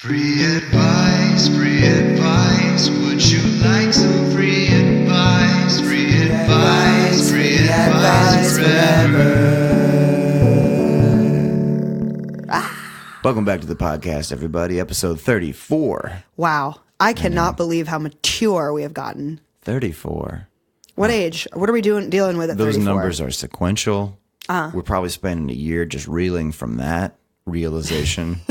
Free advice, would you like some free advice? Free advice forever. Welcome back to the podcast, everybody. Episode 34. Wow. I cannot believe how mature we have gotten. 34. What age? What are we dealing with at Those 34? numbers are sequential. We're probably spending a year just reeling from that realization.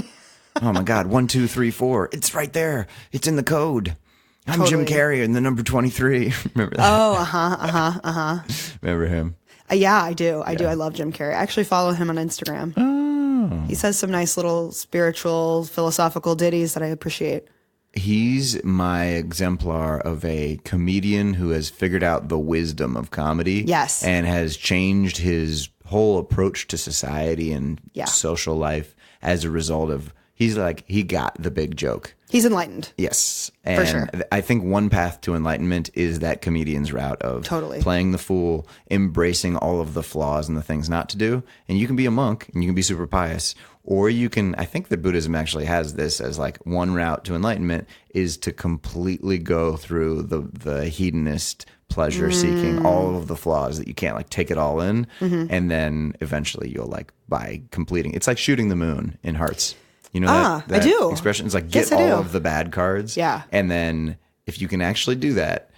Oh my God, 1, 2, 3, 4. It's right there. It's in the code. I'm Jim Carrey and the number 23. Remember that? Oh, Remember him? Yeah, I do. I do. I love Jim Carrey. I actually follow him on Instagram. Oh. He says some nice little spiritual, philosophical ditties that I appreciate. He's my exemplar of a comedian who has figured out the wisdom of comedy. Yes. And has changed his whole approach to society and social life as a result of, he got the big joke. He's enlightened. Yes. And For sure. I think one path to enlightenment is that comedian's route of playing the fool, embracing all of the flaws and the things not to do. And you can be a monk and you can be super pious. Or you can, I think that Buddhism actually has this as like one route to enlightenment is to completely go through the hedonist pleasure seeking, all of the flaws that you can't like take it all in. And then eventually you'll like by completing, it's like shooting the moon in Hearts. You know that I do. expression? It's like get all of the bad cards. Yeah. And then if you can actually do that,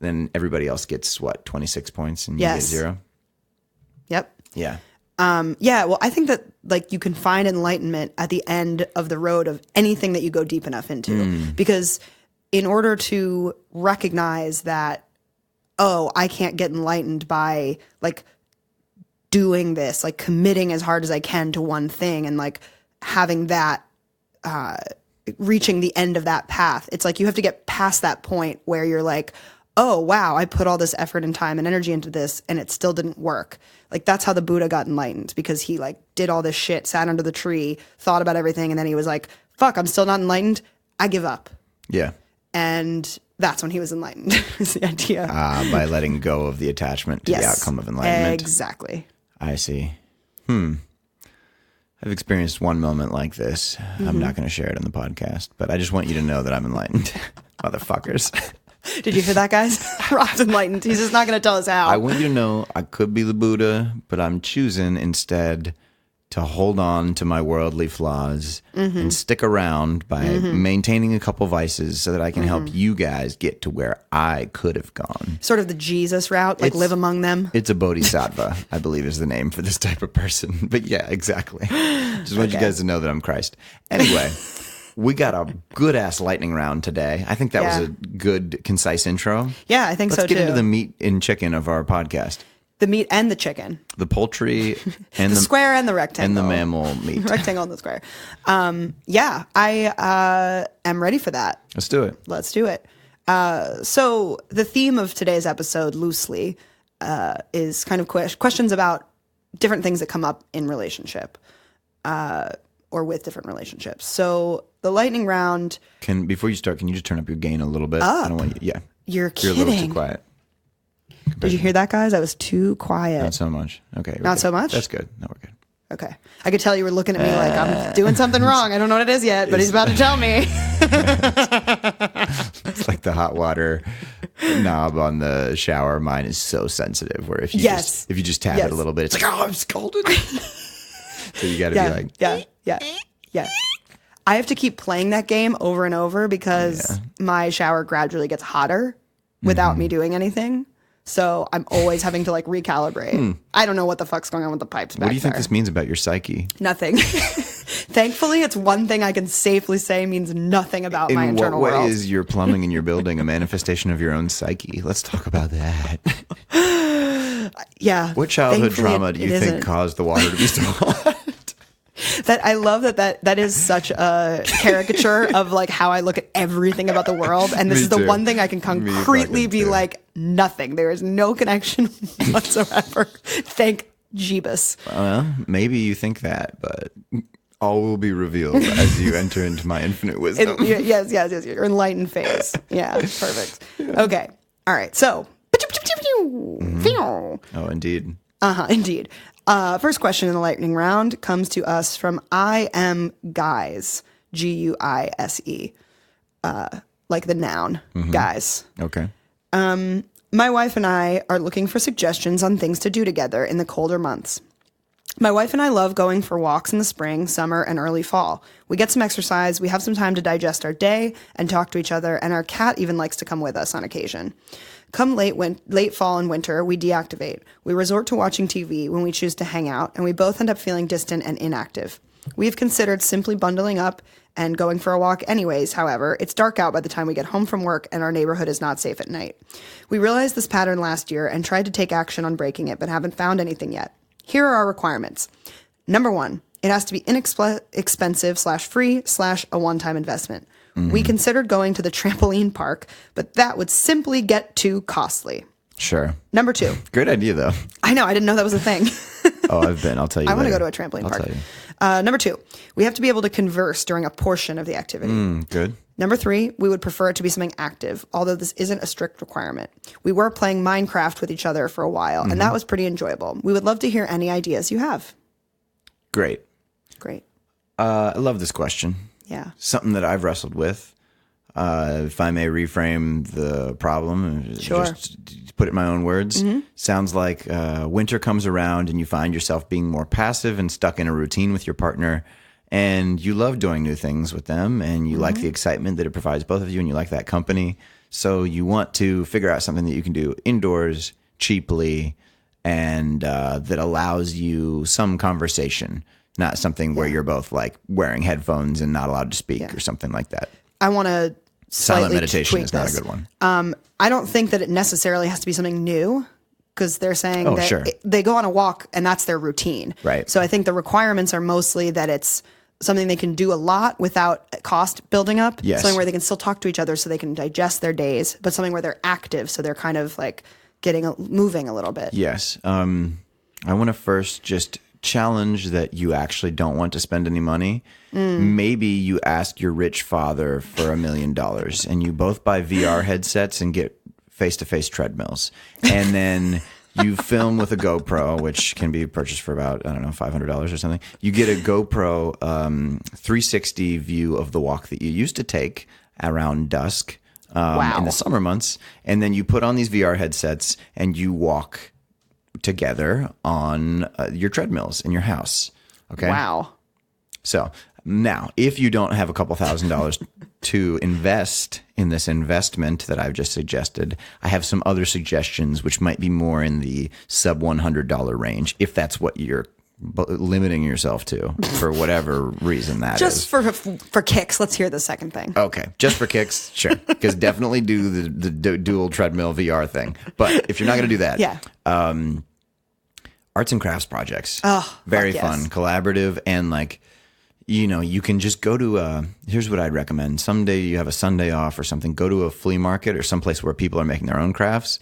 then everybody else gets what, 26 points and you get 0? Yep. Yeah. Well, I think that like you can find enlightenment at the end of the road of anything that you go deep enough into. Because in order to recognize that, oh, I can't get enlightened by like doing this, like committing as hard as I can to one thing and like having that, reaching the end of that path. It's like you have to get past that point where you're like, oh, wow, I put all this effort and time and energy into this and it still didn't work. Like that's how the Buddha got enlightened, because he like did all this shit, sat under the tree, thought about everything. And then he was like, fuck, I'm still not enlightened. I give up. Yeah. And that's when he was enlightened, is the idea. By letting go of the attachment to the outcome of enlightenment. Exactly. I see. I've experienced one moment like this. I'm not going to share it on the podcast, but I just want you to know that I'm enlightened. Motherfuckers. Did you hear that, guys? Rob's enlightened. He's just not going to tell us how. I want you to know I could be the Buddha, but I'm choosing instead to hold on to my worldly flaws and stick around by maintaining a couple vices so that I can help you guys get to where I could have gone. Sort of the Jesus route, like live among them. It's a bodhisattva, I believe is the name for this type of person. But yeah, exactly. Just want you guys to know that I'm Christ. Anyway, we got a good-ass lightning round today. I think that was a good, concise intro. Yeah, I think so, too. Let's get into the meat and chicken of our podcast. The meat and the chicken. The poultry and the square and the rectangle. And the mammal meat. Rectangle and the square. I am ready for that. Let's do it. Let's do it. So the theme of today's episode, loosely, is kind of questions about different things that come up in relationship or with different relationships. So the lightning round. Before you start, can you just turn up your gain a little bit? Up? I don't want you. Yeah. You're kidding. You're a little too quiet. Did you hear that, guys? I was too quiet. Not so much. Okay. Not so much? That's good. No, we're good. Okay. I could tell you were looking at me like I'm doing something wrong. I don't know what it is yet, but he's about to tell me. It's like the hot water knob on the shower. Mine is so sensitive where if you just tap it a little bit, it's like, oh, I'm scalded. So you got to be like, yeah. I have to keep playing that game over and over because my shower gradually gets hotter without me doing anything. So I'm always having to like recalibrate. I don't know what the fuck's going on with the pipes back there. What do you think this means about your psyche? Nothing. Thankfully, it's one thing I can safely say means nothing about my internal world. In what way is your plumbing in your building a manifestation of your own psyche? Let's talk about that. Yeah. What childhood trauma do you think caused the water to be so hot? That I love that is such a caricature of like how I look at everything about the world, and this is the one thing I can concretely be like, nothing. There is no connection whatsoever. Thank Jeebus. Well, maybe you think that, but all will be revealed as you enter into my infinite wisdom. Yes. Your enlightened phase. Yeah, perfect. Yeah. Okay. All right. So. Oh, indeed. Indeed. First question in the lightning round comes to us from IAmGuise. Guise, like the noun, guys. Okay. My wife and I are looking for suggestions on things to do together in the colder months. My wife and I love going for walks in the spring, summer, and early fall. We get some exercise, we have some time to digest our day and talk to each other, and our cat even likes to come with us on occasion. Come late fall and winter, we deactivate. We resort to watching TV when we choose to hang out, and we both end up feeling distant and inactive. We've considered simply bundling up and going for a walk anyways. However, it's dark out by the time we get home from work and our neighborhood is not safe at night. We realized this pattern last year and tried to take action on breaking it, but haven't found anything yet. Here are our requirements. Number 1, it has to be inexpensive / free / a one-time investment. We considered going to the trampoline park, but that would simply get too costly. Sure. Number 2. Great idea, though. I know. I didn't know that was a thing. Oh, I've been. I'll tell you I want to later. go to a trampoline I'll park. tell you. Number 2, we have to be able to converse during a portion of the activity. Good. Number 3, we would prefer it to be something active, although this isn't a strict requirement. We were playing Minecraft with each other for a while, and that was pretty enjoyable. We would love to hear any ideas you have. Great. Great. I love this question. Yeah. Something that I've wrestled with. If I may reframe the problem, Sure. just put it in my own words. Sounds like winter comes around and you find yourself being more passive and stuck in a routine with your partner, and you love doing new things with them, and you like the excitement that it provides both of you, and you like that company. So you want to figure out something that you can do indoors cheaply and that allows you some conversation, not something where you're both like wearing headphones and not allowed to speak or something like that. I want to Silent meditation tweak is not this. a good one. I don't think that it necessarily has to be something new, because they're saying that sure. they go on a walk and that's their routine. Right. So I think the requirements are mostly that it's something they can do a lot without cost building up. Yes. Something where they can still talk to each other so they can digest their days, but something where they're active so they're kind of like moving a little bit. Yes. I want to first just challenge that you actually don't want to spend any money. Maybe you ask your rich father for $1 million and you both buy VR headsets and get face-to-face treadmills. And then you film with a GoPro, which can be purchased for about, I don't know, $500 or something. You get a GoPro 360 view of the walk that you used to take around dusk in the summer months. And then you put on these VR headsets and you walk together on your treadmills in your house. Okay. Wow. So now, if you don't have a couple $1,000s to invest in this investment that I've just suggested, I have some other suggestions which might be more in the sub $100 range, if that's what you're limiting yourself to for whatever reason that Just is. for kicks, let's hear the second thing. Okay, just for kicks, sure. Because definitely do the dual treadmill VR thing. But if you're not going to do that, Yeah. Arts and crafts projects. Oh, very fuck fun, yes. collaborative, and like, you know, you can just go to here's what I'd recommend. Someday you have a Sunday off or something, go to a flea market or someplace where people are making their own crafts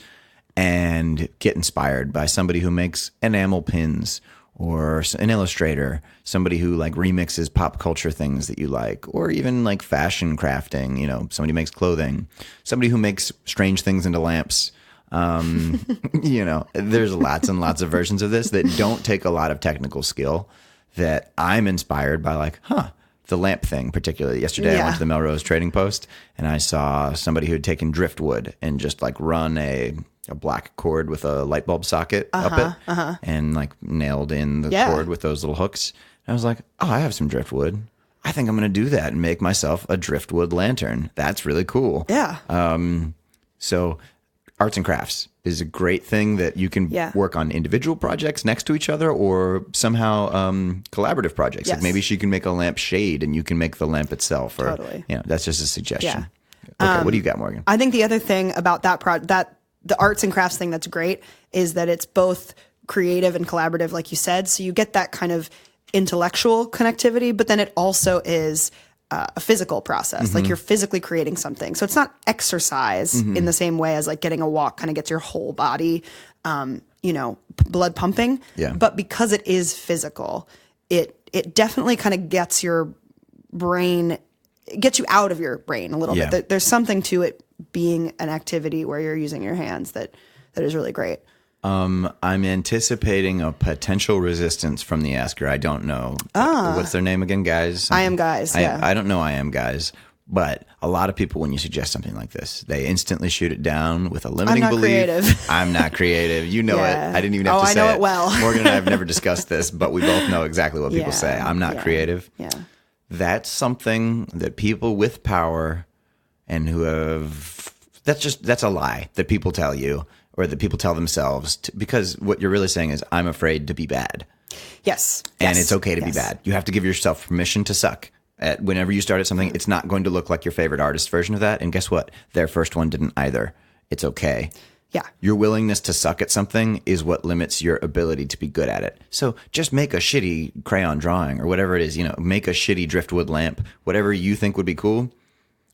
and get inspired by somebody who makes enamel pins or an illustrator, somebody who like remixes pop culture things that you like, or even like fashion crafting, you know, somebody makes clothing, somebody who makes strange things into lamps. You know, there's lots and lots of versions of this that don't take a lot of technical skill that I'm inspired by, like, the lamp thing, particularly. Yesterday, I went to the Melrose Trading Post and I saw somebody who had taken driftwood and just like run a black cord with a light bulb socket up it and like nailed in the cord with those little hooks. And I was like, oh, I have some driftwood. I think I'm going to do that and make myself a driftwood lantern. That's really cool. Yeah. So arts and crafts is a great thing that you can work on individual projects next to each other or somehow collaborative projects. Yes. Like maybe she can make a lamp shade and you can make the lamp itself. Or, Totally. You know, that's just a suggestion. Yeah. Okay, what do you got, Morgan? I think the other thing about that the arts and crafts thing that's great is that it's both creative and collaborative, like you said. So you get that kind of intellectual connectivity, but then it also is a physical process. Like you're physically creating something. So it's not exercise in the same way as like getting a walk kind of gets your whole body, you know, blood pumping. Yeah. But because it is physical, it definitely kind of gets your brain, gets you out of your brain a little bit. There's something to it being an activity where you're using your hands that is really great. I'm anticipating a potential resistance from the asker. I don't know. What's their name again, guys? IAmGuise, yeah. I don't know IAmGuise. But a lot of people, when you suggest something like this, they instantly shoot it down with a limiting I'm not belief. Creative. I'm not creative. You know Yeah. it. I didn't even have to say it. I know it well. Morgan and I have never discussed this, but we both know exactly what people Yeah. say. I'm not creative. Yeah. That's something that people with power and who have... That's a lie that people tell you or that people tell themselves. Because what you're really saying is, I'm afraid to be bad. Yes. And it's okay to be bad. You have to give yourself permission to suck. Whenever you start at something, it's not going to look like your favorite artist's version of that. And guess what? Their first one didn't either. It's okay. Yeah. Your willingness to suck at something is what limits your ability to be good at it. So just make a shitty crayon drawing or whatever it is, make a shitty driftwood lamp, whatever you think would be cool.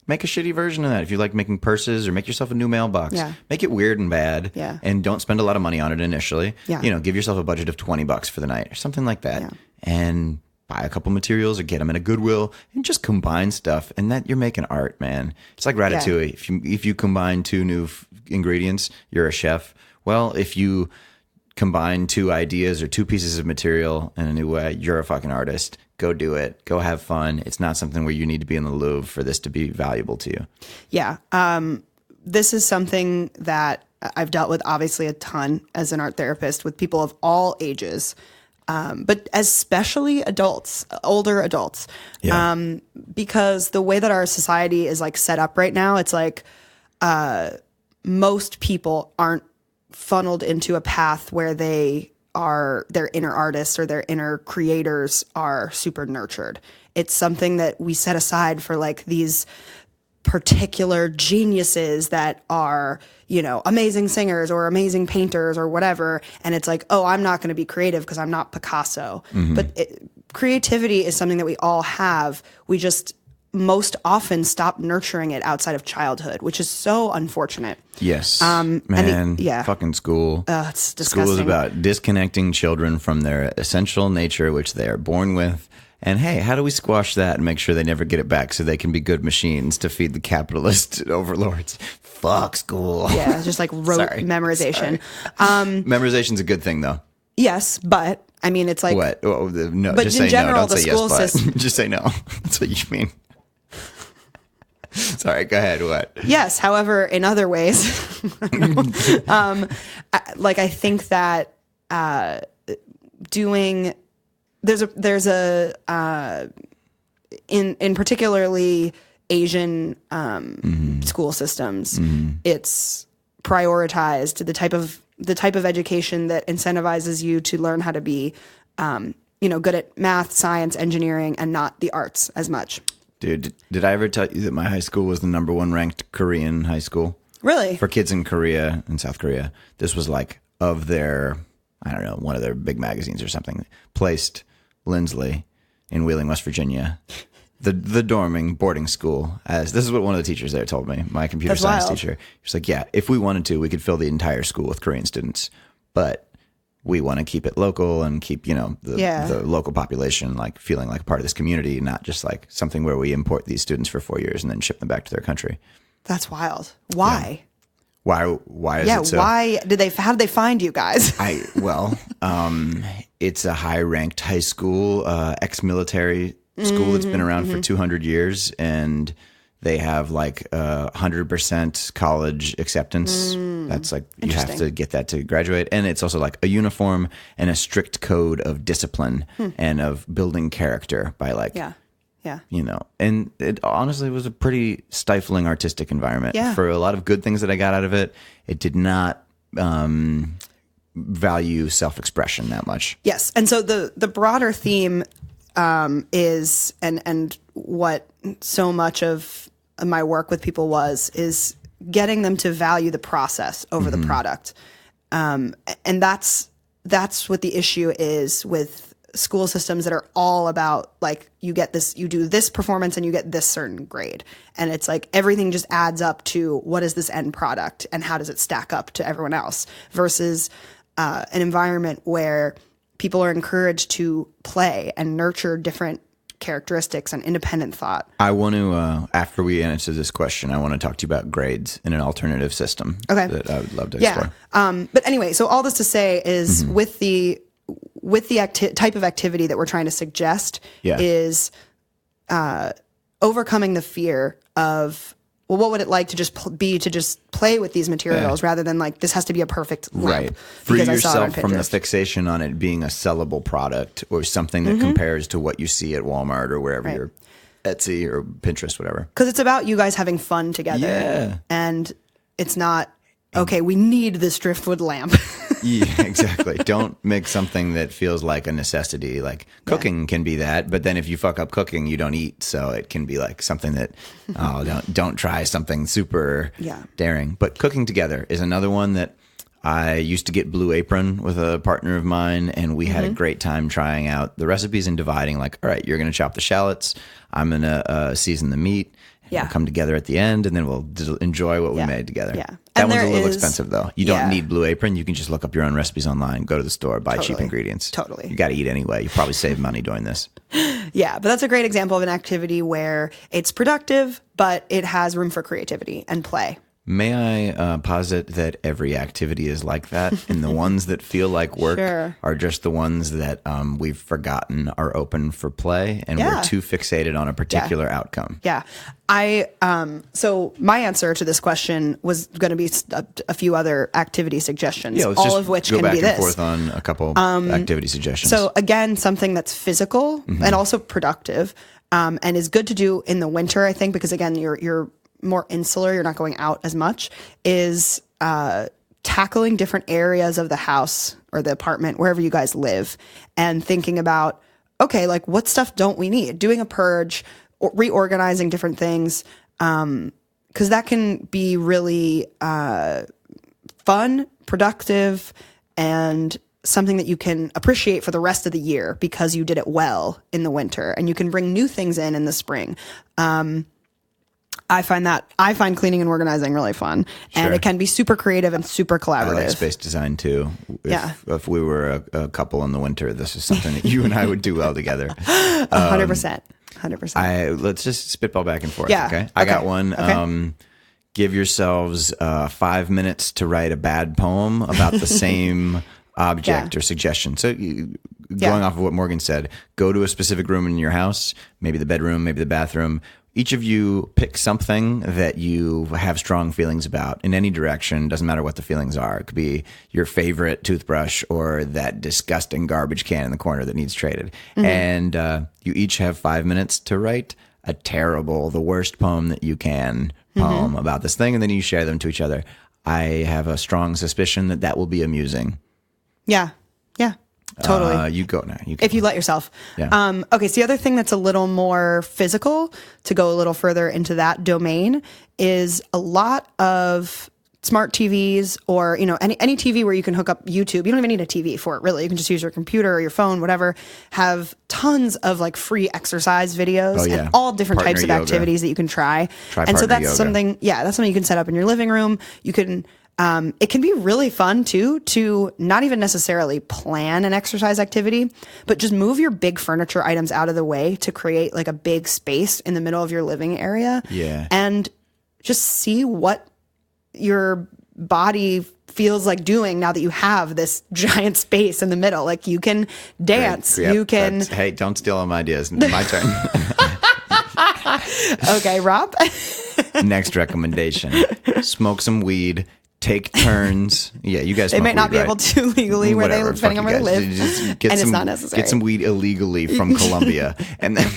Make a shitty version of that. If you like making purses or make yourself a new mailbox, make it weird and bad. Yeah. And don't spend a lot of money on it initially. Yeah. Give yourself a budget of $20 for the night or something like that. Yeah. And buy a couple materials or get them in a Goodwill and just combine stuff. And that you're making art, man. It's like ratatouille. Yeah. If you combine two new ingredients, you're a chef. Well, if you combine two ideas or two pieces of material in a new way, you're a fucking artist. Go do it. Go have fun. It's not something where you need to be in the Louvre for this to be valuable to you. Yeah. This is something that I've dealt with obviously a ton as an art therapist with people of all ages. But especially adults, older adults, because the way that our society is like set up right now, it's like most people aren't funneled into a path where their inner artists or their inner creators are super nurtured. It's something that we set aside for like these particular geniuses that are, amazing singers or amazing painters or whatever. And it's like, oh, I'm not going to be creative because I'm not Picasso. Mm-hmm. But creativity is something that we all have. We just most often stop nurturing it outside of childhood, which is so unfortunate. Yes. Man, fucking school. It's disgusting. School is about disconnecting children from their essential nature, which they are born with. And hey, how do we squash that and make sure they never get it back so they can be good machines to feed the capitalist overlords? Fuck school. Yeah, just like rote memorization. Memorization's a good thing, though. Yes, but I mean, it's like what? Oh, no, but just in say general, no. Don't the say school yes, system. but just say no. That's what you mean. Sorry, go ahead. What? Yes. However, in other ways, I think that doing there's a in particularly Asian school systems, it's prioritized the type of education that incentivizes you to learn how to be good at math, science, engineering, and not the arts as much. Dude, did I ever tell you that my high school was the #1 ranked Korean high school? Really? For kids in Korea, in South Korea. This was like of their, I don't know, one of their big magazines or something, placed Lindsley in Wheeling, West Virginia, the dorming boarding school, as this is what one of the teachers there told me, my computer science teacher. He was like, yeah, if we wanted to, we could fill the entire school with Korean students, but we want to keep it local and keep, the local population like feeling like a part of this community, not just like something where we import these students for 4 years and then ship them back to their country. That's wild. Why? Yeah. Why is it so? How did they find you guys? It's a high ranked high school, ex-military school that's been around for 200 years, and they have like 100% college acceptance. That's like, you have to get that to graduate. And it's also like a uniform and a strict code of discipline and of building character by like, and it honestly was a pretty stifling artistic environment. Yeah. For a lot of good things that I got out of it, it did not value self-expression that much. Yes. And so the broader theme is, and what so much of my work with people is getting them to value the process over the product. And that's what the issue is with school systems that are all about like, you do this performance and you get this certain grade. And it's like everything just adds up to what is this end product and how does it stack up to everyone else, versus an environment where people are encouraged to play and nurture different characteristics and independent thought. I want to, after we answer this question, I want to talk to you about grades in an alternative system. Okay. That I would love to explore. But anyway, so all this to say is with the type of activity that we're trying to suggest is overcoming the fear of, well, what would it like to just play with these materials rather than like this has to be a perfect lamp? Right. Free yourself from the fixation on it being a sellable product or something that compares to what you see at Walmart or wherever you're Etsy or Pinterest, whatever. Because it's about you guys having fun together. Yeah. And it's not, okay, we need this driftwood lamp. Yeah, exactly. Don't make something that feels like a necessity. Like cooking can be that, but then if you fuck up cooking, you don't eat. So it can be like something that, don't try something super daring. But cooking together is another one that I used to get Blue Apron with a partner of mine, and we had a great time trying out the recipes and dividing. Like, all right, you're going to chop the shallots. I'm going to season the meat. We'll come together at the end, and then we'll enjoy what we made together. Yeah. That one's a little expensive, though. You don't need Blue Apron. You can just look up your own recipes online, go to the store, buy cheap ingredients. Totally. You got to eat anyway. You probably save money doing this. Yeah, but that's a great example of an activity where it's productive, but it has room for creativity and play. May I posit that every activity is like that, and the ones that feel like work are just the ones that we've forgotten are open for play, and we're too fixated on a particular outcome. Yeah. So my answer to this question was going to be a few other activity suggestions, all of which can be this. Go back and forth on a couple activity suggestions. So again, something that's physical and also productive, and is good to do in the winter, I think, because again, you're more insular, you're not going out as much, is tackling different areas of the house or the apartment, wherever you guys live, and thinking about, okay, like what stuff don't we need? Doing a purge, or reorganizing different things, because that can be really fun, productive, and something that you can appreciate for the rest of the year because you did it well in the winter, and you can bring new things in the spring. I find cleaning and organizing really fun, and it can be super creative and super collaborative. I like space design too. If we were a couple in the winter, this is something that you and I would do well together. 100%. 100%. Let's just spitball back and forth. Okay. I got one. Okay. Give yourselves 5 minutes to write a bad poem about the same object or suggestion. So going off of what Morgan said, go to a specific room in your house, maybe the bedroom, maybe the bathroom. Each of you pick something that you have strong feelings about in any direction. Doesn't matter what the feelings are. It could be your favorite toothbrush or that disgusting garbage can in the corner that needs traded. And you each have 5 minutes to write the worst poem that you can about this thing. And then you share them to each other. I have a strong suspicion that will be amusing. Yeah. Yeah. Totally. You go now. If you let yourself. Yeah. Okay. So the other thing that's a little more physical, to go a little further into that domain, is a lot of smart TVs or, any TV where you can hook up YouTube. You don't even need a TV for it, really. You can just use your computer or your phone, whatever. Have tons of like free exercise videos and all different types of activities that you can try. And so that's something you can set up in your living room. You can. It can be really fun too to not even necessarily plan an exercise activity, but just move your big furniture items out of the way to create like a big space in the middle of your living area. Yeah. And just see what your body feels like doing now that you have this giant space in the middle. Like you can dance, you can. Hey, don't steal all my ideas. My turn. Okay, Rob. Next recommendation: smoke some weed. Take turns. Yeah, you guys. They might not be right? able to legally depending on where they live, and it's not necessary. Get some weed illegally from Colombia, and then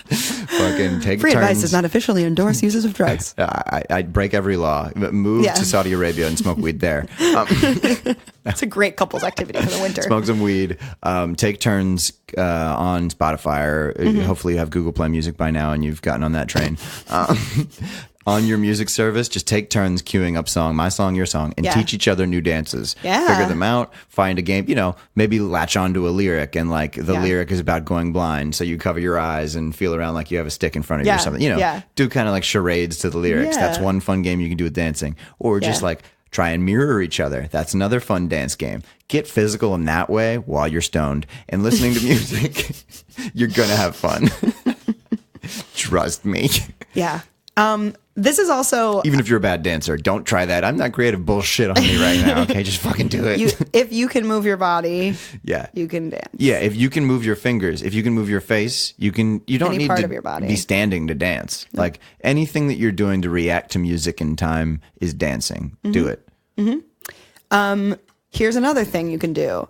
fucking take Free turns. advice does not officially endorse users of drugs. I'd break every law. Move to Saudi Arabia and smoke weed there. It's a great couples activity for the winter. Smoke some weed. Take turns on Spotify, or hopefully you have Google Play Music by now, and you've gotten on that train. On your music service, just take turns queuing up my song, your song, and teach each other new dances. Yeah. Figure them out, find a game, maybe latch onto a lyric, and like the lyric is about going blind. So you cover your eyes and feel around like you have a stick in front of you or something. Do kind of like charades to the lyrics. Yeah. That's one fun game you can do with dancing. Or just like Try and mirror each other. That's another fun dance game. Get physical in that way while you're stoned and listening to music. You're going to have fun. Trust me. Yeah. This is also... Even if you're a bad dancer, don't try that. I'm not creative bullshit on me right now, okay? Just fucking do it. If you can move your body, you can dance. Yeah, if you can move your fingers, if you can move your face, you don't Any need part to of your body. be standing to dance. No. Like, anything that you're doing to react to music in time is dancing. Do it. Here's another thing you can do.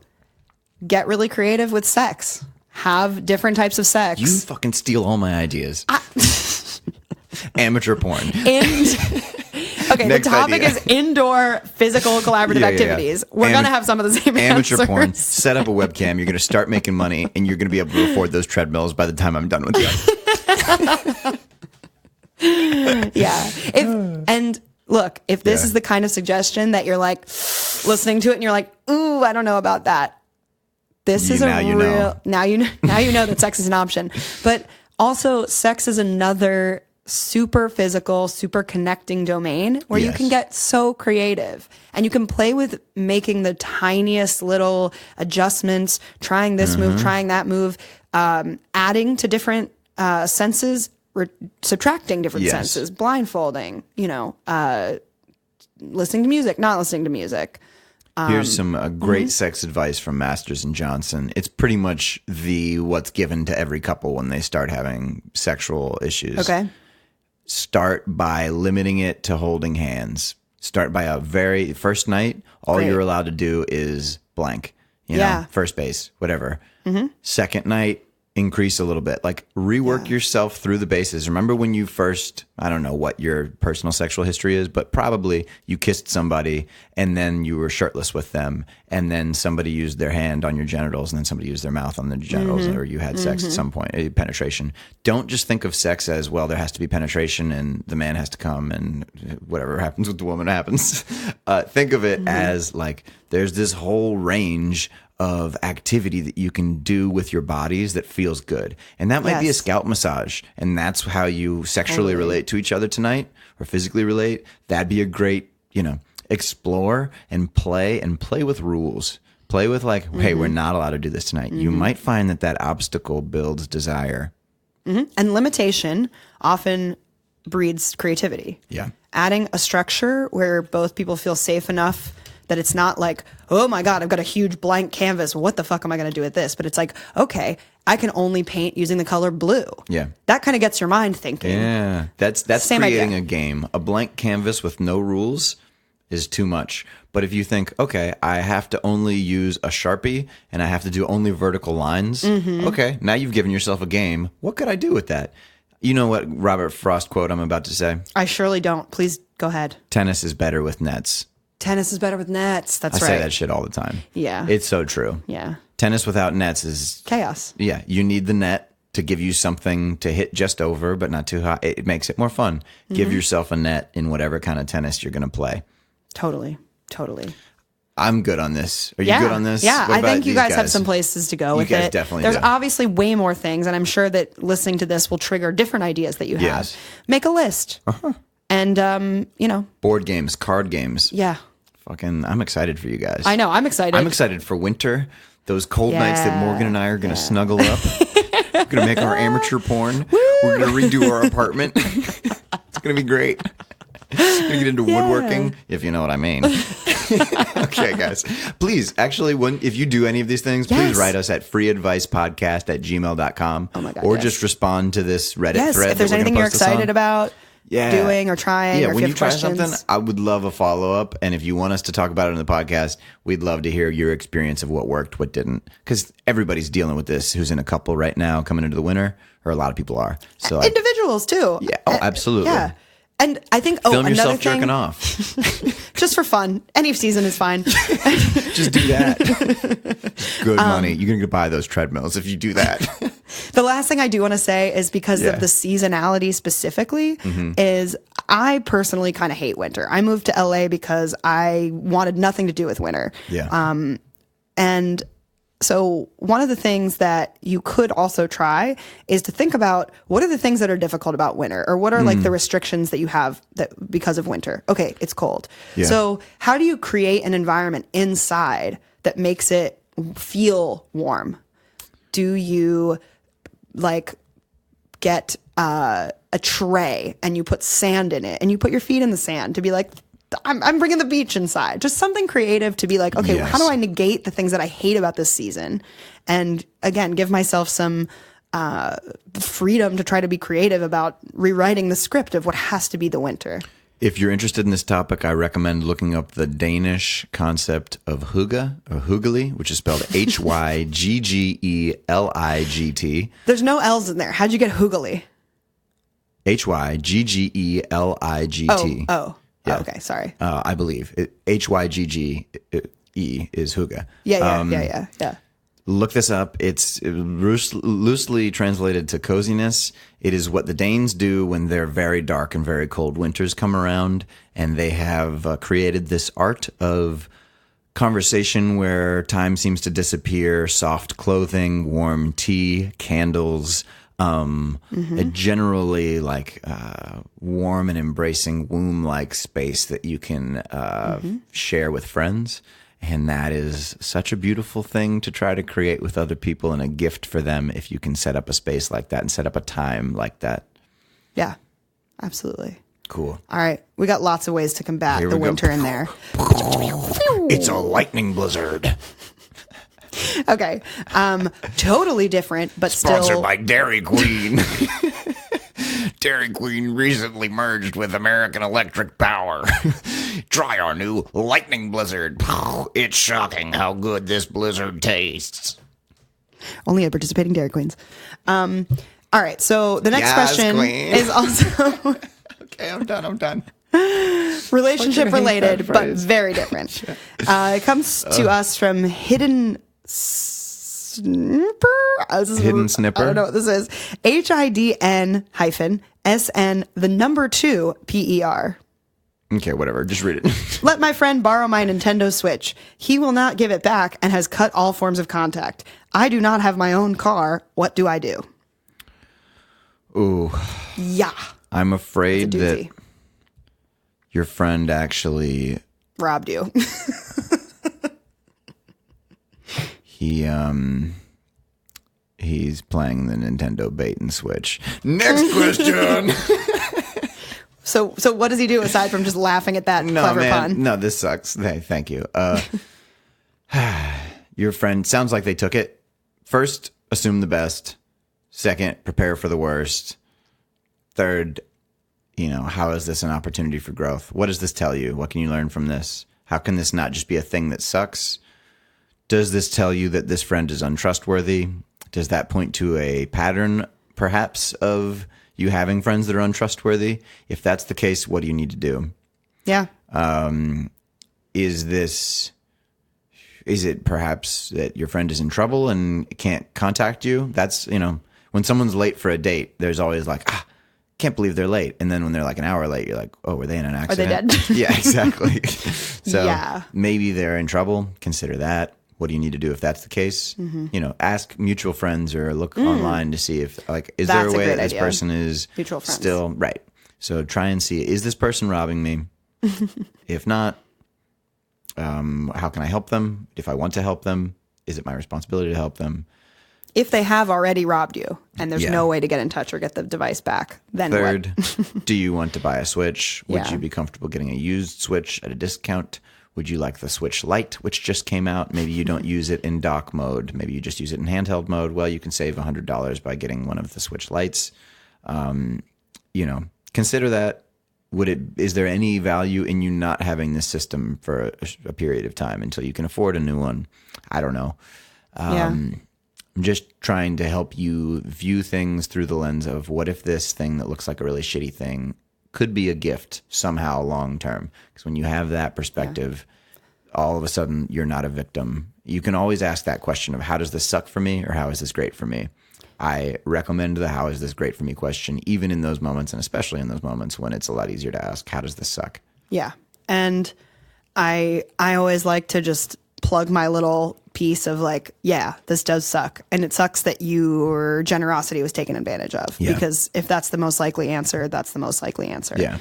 Get really creative with sex. Have different types of sex. You fucking steal all my ideas. Amateur porn. The topic is indoor physical collaborative activities. We're going to have some of the same amateur answers. Porn. Set up a webcam. You're going to start making money, and you're going to be able to afford those treadmills by the time I'm done with you. Yeah. If this is the kind of suggestion that you're like listening to it and you're like, ooh, I don't know about that. This is now you know that sex is an option. But also, sex is another super physical, super connecting domain where you can get so creative and you can play with making the tiniest little adjustments, trying this move, trying that move, adding to different senses, subtracting different senses, blindfolding, listening to music, not listening to music. Here's some great sex advice from Masters and Johnson. It's pretty much what's given to every couple when they start having sexual issues. Okay. Start by limiting it to holding hands. Start by a very first night. All you're allowed to do is blank. First base, whatever. Second night, increase a little bit. Like rework yourself through the bases. Remember when you first, I don't know what your personal sexual history is, but probably you kissed somebody and then you were shirtless with them and then somebody used their hand on your genitals and then somebody used their mouth on their genitals or you had sex at some point, penetration. Don't just think of sex as, well, there has to be penetration and the man has to come and whatever happens with the woman happens. Think of it as like there's this whole range of activity that you can do with your bodies that feels good. And that might be a scalp massage. And that's how you sexually relate to each other tonight or physically relate. That'd be a great, explore and play with rules. Play with like, hey, we're not allowed to do this tonight. You might find that obstacle builds desire. And limitation often breeds creativity. Yeah. Adding a structure where both people feel safe enough that it's not like, oh my God, I've got a huge blank canvas. What the fuck am I going to do with this? But it's like, okay, I can only paint using the color blue. Yeah. That kind of gets your mind thinking. Yeah. That's Same creating idea. a game. A blank canvas with no rules is too much. But if you think, okay, I have to only use a Sharpie and I have to do only vertical lines. Okay, now you've given yourself a game. What could I do with that? You know what Robert Frost quote I'm about to say? I surely don't. Please go ahead. Tennis is better with nets. Tennis is better with nets. That's I right. say that shit all the time. Yeah. It's so true. Yeah. Tennis without nets is chaos. Yeah. You need the net to give you something to hit just over, but not too high. It makes it more fun. Give yourself a net in whatever kind of tennis you're going to play. Totally. I'm good on this. Are you good on this? Yeah, I think you guys have some places to go with it. You guys definitely There's do. obviously way more things, and I'm sure that listening to this will trigger different ideas that you have. Yes. Make a list. And, board games, card games. Yeah. Fucking, I'm excited for you guys. I know. I'm excited. I'm excited for winter. Those cold nights that Morgan and I are going to snuggle up. We're going to make our amateur porn. We're going to redo our apartment. It's going to be great. We're going to get into woodworking, if you know what I mean. Okay, guys. Please, actually, if you do any of these things, please write us at freeadvicepodcast@gmail.com. Oh my God, or just respond to this Reddit yes, thread. If there's anything you're excited about doing or trying, or if when you you have try questions. something, I would love a follow-up. And if you want us to talk about it on the podcast, we'd love to hear your experience of what worked, what didn't. Because everybody's dealing with this who's in a couple right now coming into the winter, or a lot of people are. So individuals, too. Yeah. Oh, absolutely. Yeah. And I think, film another yourself thing, jerking off. just for fun. Any season is fine. Just do that. Good money. You're going to buy those treadmills if you do that. The last thing I do want to say is because of the seasonality specifically is I personally kind of hate winter. I moved to LA because I wanted nothing to do with winter. Yeah. And So one of the things that you could also try is to think about what are the things that are difficult about winter, or what are like the restrictions that you have that because of winter. Okay, it's cold. Yeah. So how do you create an environment inside that makes it feel warm? Do you like get a tray and you put sand in it and you put your feet in the sand to be like, I'm bringing the beach inside. Just something creative to be like, okay, Yes. how do I negate the things that I hate about this season? And again, give myself some freedom to try to be creative about rewriting the script of what has to be the winter. If you're interested in this topic, I recommend looking up the Danish concept of hygge, or hyggelig, which is spelled Hyggelig. There's no L's in there. How'd you get hoogly? Hyggelig. Oh. Yeah. Oh, okay, sorry. I believe Hyggge is hygge. Yeah. Look this up. It's loosely translated to coziness. It is what the Danes do when their very dark and very cold winters come around, and they have created this art of conversation where time seems to disappear, soft clothing, warm tea, candles, a generally like warm and embracing womb-like space that you can share with friends. And that is such a beautiful thing to try to create with other people, and a gift for them if you can set up a space like that and set up a time like that. Yeah, absolutely. Cool. All right, we got lots of ways to combat the winter in there. It's a lightning blizzard. Okay, totally different, but Sponsored still by Dairy Queen. Dairy Queen recently merged with American Electric Power. Try our new lightning blizzard. It's shocking how good this blizzard tastes. only at participating Dairy Queens. All right, so the next Yes, question queen. is also Okay, I'm done. relationship related, that but phrase. very different. It comes to us from Hidden Snipper. Hidden Snipper? I don't know what this is. HIDN-SN, the number 2 PER. Okay, whatever. Just read it. Let my friend borrow my Nintendo Switch. He will not give it back and has cut all forms of contact. I do not have my own car. What do I do? Ooh. Yeah. I'm afraid It's a that doozy. your friend actually Robbed you. he's playing the Nintendo bait and switch. Next question. So what does he do aside from just laughing at that clever pun? No, this sucks. Hey, thank you. Your friend sounds like they took it. First, assume the best. Second, prepare for the worst. Third, how is this an opportunity for growth? What does this tell you? What can you learn from this? How can this not just be a thing that sucks? Does this tell you that this friend is untrustworthy? Does that point to a pattern, perhaps, of you having friends that are untrustworthy? If that's the case, what do you need to do? Yeah. Is it perhaps that your friend is in trouble and can't contact you? That's, when someone's late for a date, there's always like, can't believe they're late. And then when they're like an hour late, you're like, oh, were they in an accident? Are they dead? Yeah, exactly. So Yeah. maybe they're in trouble. Consider that. What do you need to do if that's the case? Ask mutual friends or look online to see if, is there That's a a way great that this idea. person is Mutual friends. still right? So try and see, is this person robbing me? If not, how can I help them? If I want to help them, is it my responsibility to help them? If they have already robbed you and there's Yeah. no way to get in touch or get the device back, then Third, what? do you want to buy a Switch? Would Yeah. you be comfortable getting a used Switch at a discount? Would you like the Switch Lite, which just came out? Maybe you don't use it in dock mode. Maybe you just use it in handheld mode. Well, you can save $100 by getting one of the Switch Lites. Consider that. Is there any value in you not having this system for a period of time until you can afford a new one? I don't know. I'm just trying to help you view things through the lens of what if this thing that looks like a really shitty thing could be a gift somehow long term. Because when you have that perspective, all of a sudden you're not a victim. You can always ask that question of how does this suck for me or how is this great for me? I recommend the how is this great for me question, even in those moments, and especially in those moments when it's a lot easier to ask, how does this suck? Yeah. And I always like to just plug my little piece of like, yeah, this does suck. And it sucks that your generosity was taken advantage of. Yeah. Because if that's the most likely answer, that's the most likely answer. Yeah.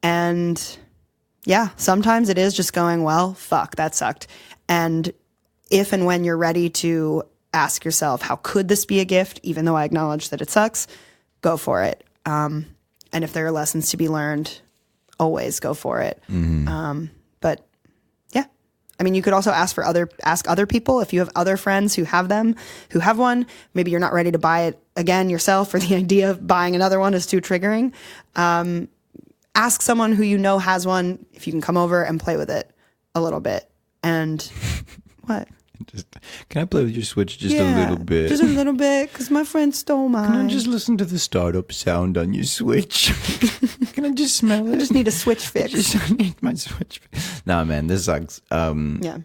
And yeah, sometimes it is just going, well, fuck, that sucked. And if and when you're ready to ask yourself, how could this be a gift? Even though I acknowledge that it sucks, go for it. And if there are lessons to be learned, always go for it. But yeah, I mean, you could also ask other people if you have other friends who have one. Maybe you're not ready to buy it again yourself, or the idea of buying another one is too triggering. Ask someone who you know has one if you can come over and play with it a little bit. And what? Can I play with your Switch just a little bit? Just a little bit, because my friend stole mine. Can I just listen to the startup sound on your Switch? Can I just smell it? I just need a Switch fix. I need my Switch fix. Nah, man, this sucks. Yeah.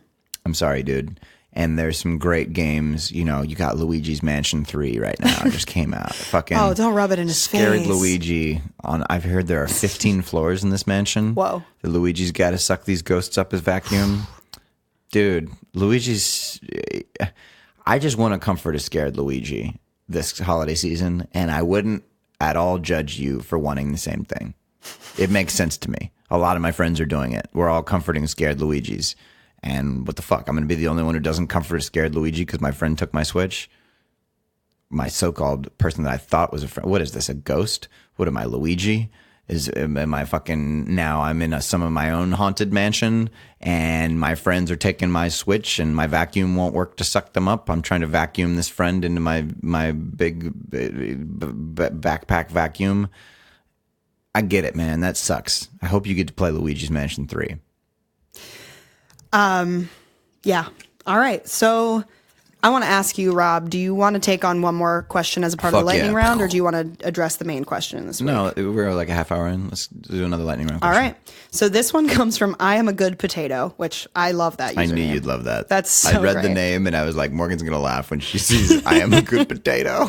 I'm sorry, dude. And there's some great games. You know, you got Luigi's Mansion 3 right now. It just came out. Fucking oh, don't rub it in his scared face. Luigi. I've heard there are 15 floors in this mansion. Whoa. The Luigi's got to suck these ghosts up his vacuum. Dude, Luigi's... I just want to comfort a scared Luigi this holiday season, and I wouldn't at all judge you for wanting the same thing. It makes sense to me. A lot of my friends are doing it. We're all comforting scared Luigis. And what the fuck? I'm going to be the only one who doesn't comfort a scared Luigi because my friend took my Switch? My so-called person that I thought was a friend. What is this, a ghost? What am I, Luigi? Am I fucking... Now I'm in some of my own haunted mansion, and my friends are taking my Switch, and my vacuum won't work to suck them up. I'm trying to vacuum this friend into my big backpack vacuum. I get it, man. That sucks. I hope you get to play Luigi's Mansion 3. Yeah. All right. So I want to ask you, Rob, do you want to take on one more question as a part of the lightning round, or do you want to address the main question this week? No, we're like a half hour in. Let's do another lightning round question. All right. So this one comes from IAmAGoodPotato, which I love that username. I knew you'd love that. That's so I read great. the name and I was like, Morgan's going to laugh when she sees I am a good potato.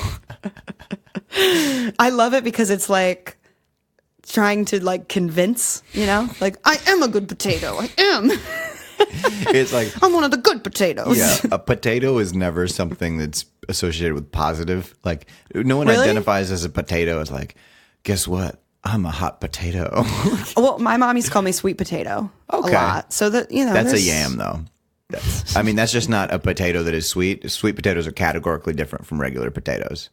I love it because it's like trying to like convince, you know, like I am a good potato. I am. It's like I'm one of the good potatoes. Yeah, a potato is never something that's associated with positive. Like no one Really? identifies as a potato. It's like, guess what? I'm a hot potato. Well, my mom used to call me sweet potato a lot. So that, you know, that's a yam though. That's just not a potato that is sweet. Sweet potatoes are categorically different from regular potatoes.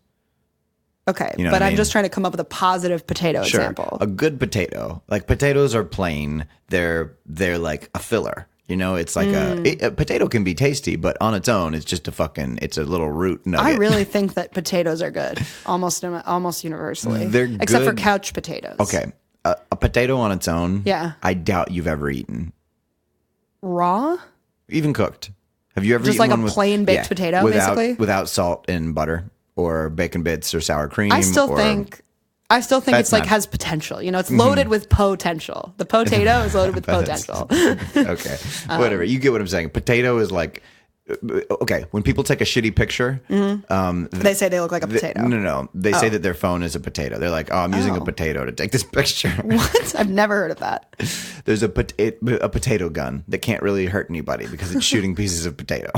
Okay, You know but what I I'm mean? just trying to come up with a positive potato example. A good potato, like potatoes are plain. They're like a filler. You know, it's like a potato can be tasty, but on its own, it's just it's a little root nugget. I really think that potatoes are good, almost universally. They're except for good. couch potatoes. Okay, a potato on its own. Yeah. I doubt you've ever eaten. Raw? Even cooked. Have you ever Just eaten like one a plain baked potato, basically? Without salt and butter or bacon bits or sour cream? I still think it's like not- has potential. You know, it's loaded with potential. The potato is loaded with potential. Okay, whatever. You get what I'm saying. Potato is like... Okay, when people take a shitty picture... They say they look like a potato. No. They say that their phone is a potato. They're like, oh, I'm using a potato to take this picture. What? I've never heard of that. There's a potato gun that can't really hurt anybody because it's shooting pieces of potato.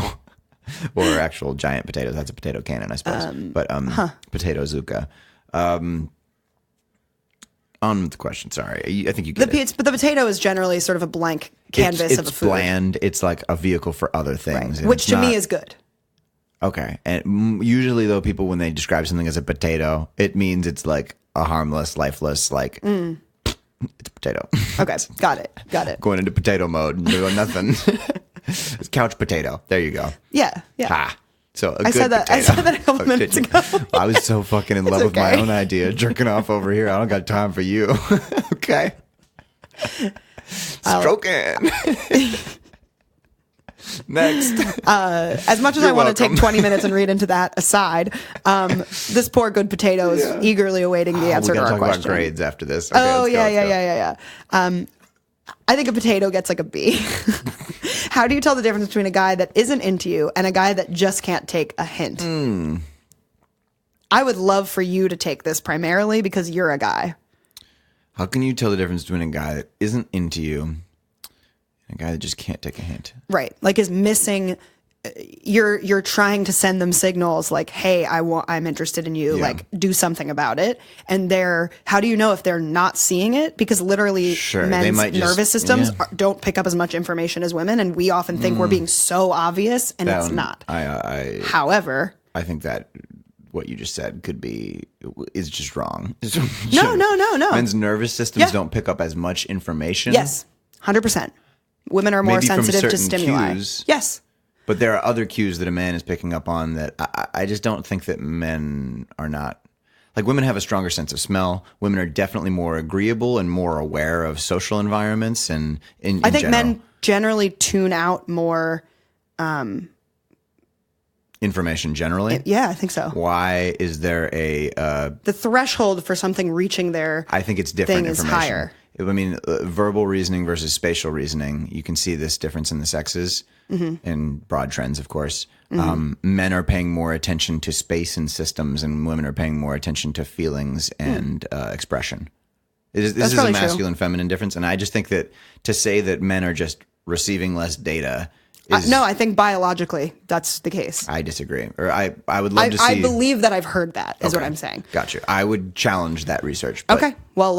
Or actual giant potatoes. That's a potato cannon, I suppose. Potato Zuka. On with the question. Sorry, I think you get it. But the potato is generally sort of a blank canvas of a It's food. bland. It's like a vehicle for other things. and Which it's to me not- is good. Okay. And usually, though, people, when they describe something as a potato, it means it's like a harmless, lifeless, like, it's a potato. Okay, got it. Going into potato mode and doing nothing. It's couch potato. There you go. Yeah. Ha. So I said that a couple minutes ago. I was so fucking in love with my okay. own idea, jerking off over here. I don't got time for you. Okay. Stroking. Next. As much as You're I want to welcome. take 20 minutes and read into that aside, this poor good potato is eagerly awaiting the answer We to gotta our talk question. about grades after this. Okay, Oh, let's go, yeah. I think a potato gets like a B. How do you tell the difference between a guy that isn't into you and a guy that just can't take a hint? I would love for you to take this primarily because you're a guy. How can you tell the difference between a guy that isn't into you A guy that just can't take a hint. Right. Like is missing. You're trying to send them signals like, hey, I'm interested in you. Yeah. Like do something about it. And how do you know if they're not seeing it? Because literally men's nervous systems don't pick up as much information as women. And we often think we're being so obvious and it's not. However, I think that what you just said is just wrong. No. Men's nervous systems don't pick up as much information. Yes. 100%. Women are more Maybe sensitive from to certain stimuli. cues. Yes. But there are other cues that a man is picking up on that I just don't think that men are not. Like women have a stronger sense of smell. Women are definitely more agreeable and more aware of social environments. And I think men generally tune out more information generally. Yeah, I think so. Why is there the threshold for something reaching there? I think it's different thing information. Is higher. I mean, verbal reasoning versus spatial reasoning. You can see this difference in the sexes. In broad trends, of course. Men are paying more attention to space and systems, and women are paying more attention to feelings and expression. This is a masculine-feminine difference, and I just think that to say that men are just receiving less data is... no, I think biologically that's the case. I disagree. Or I would love to see... I believe that I've heard that, is what I'm saying. Gotcha. I would challenge that research. Okay, well,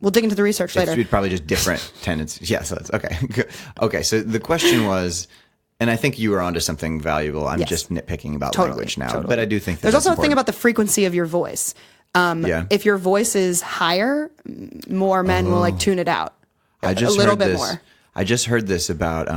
we'll dig into the research later. It's probably just different tendencies. Yes, that's okay. Okay, so the question was, and I think you were onto something valuable. I'm just nitpicking about language now, but I do think there's also a thing about the frequency of your voice. If your voice is higher, more men will like tune it out a little bit more. I just heard this about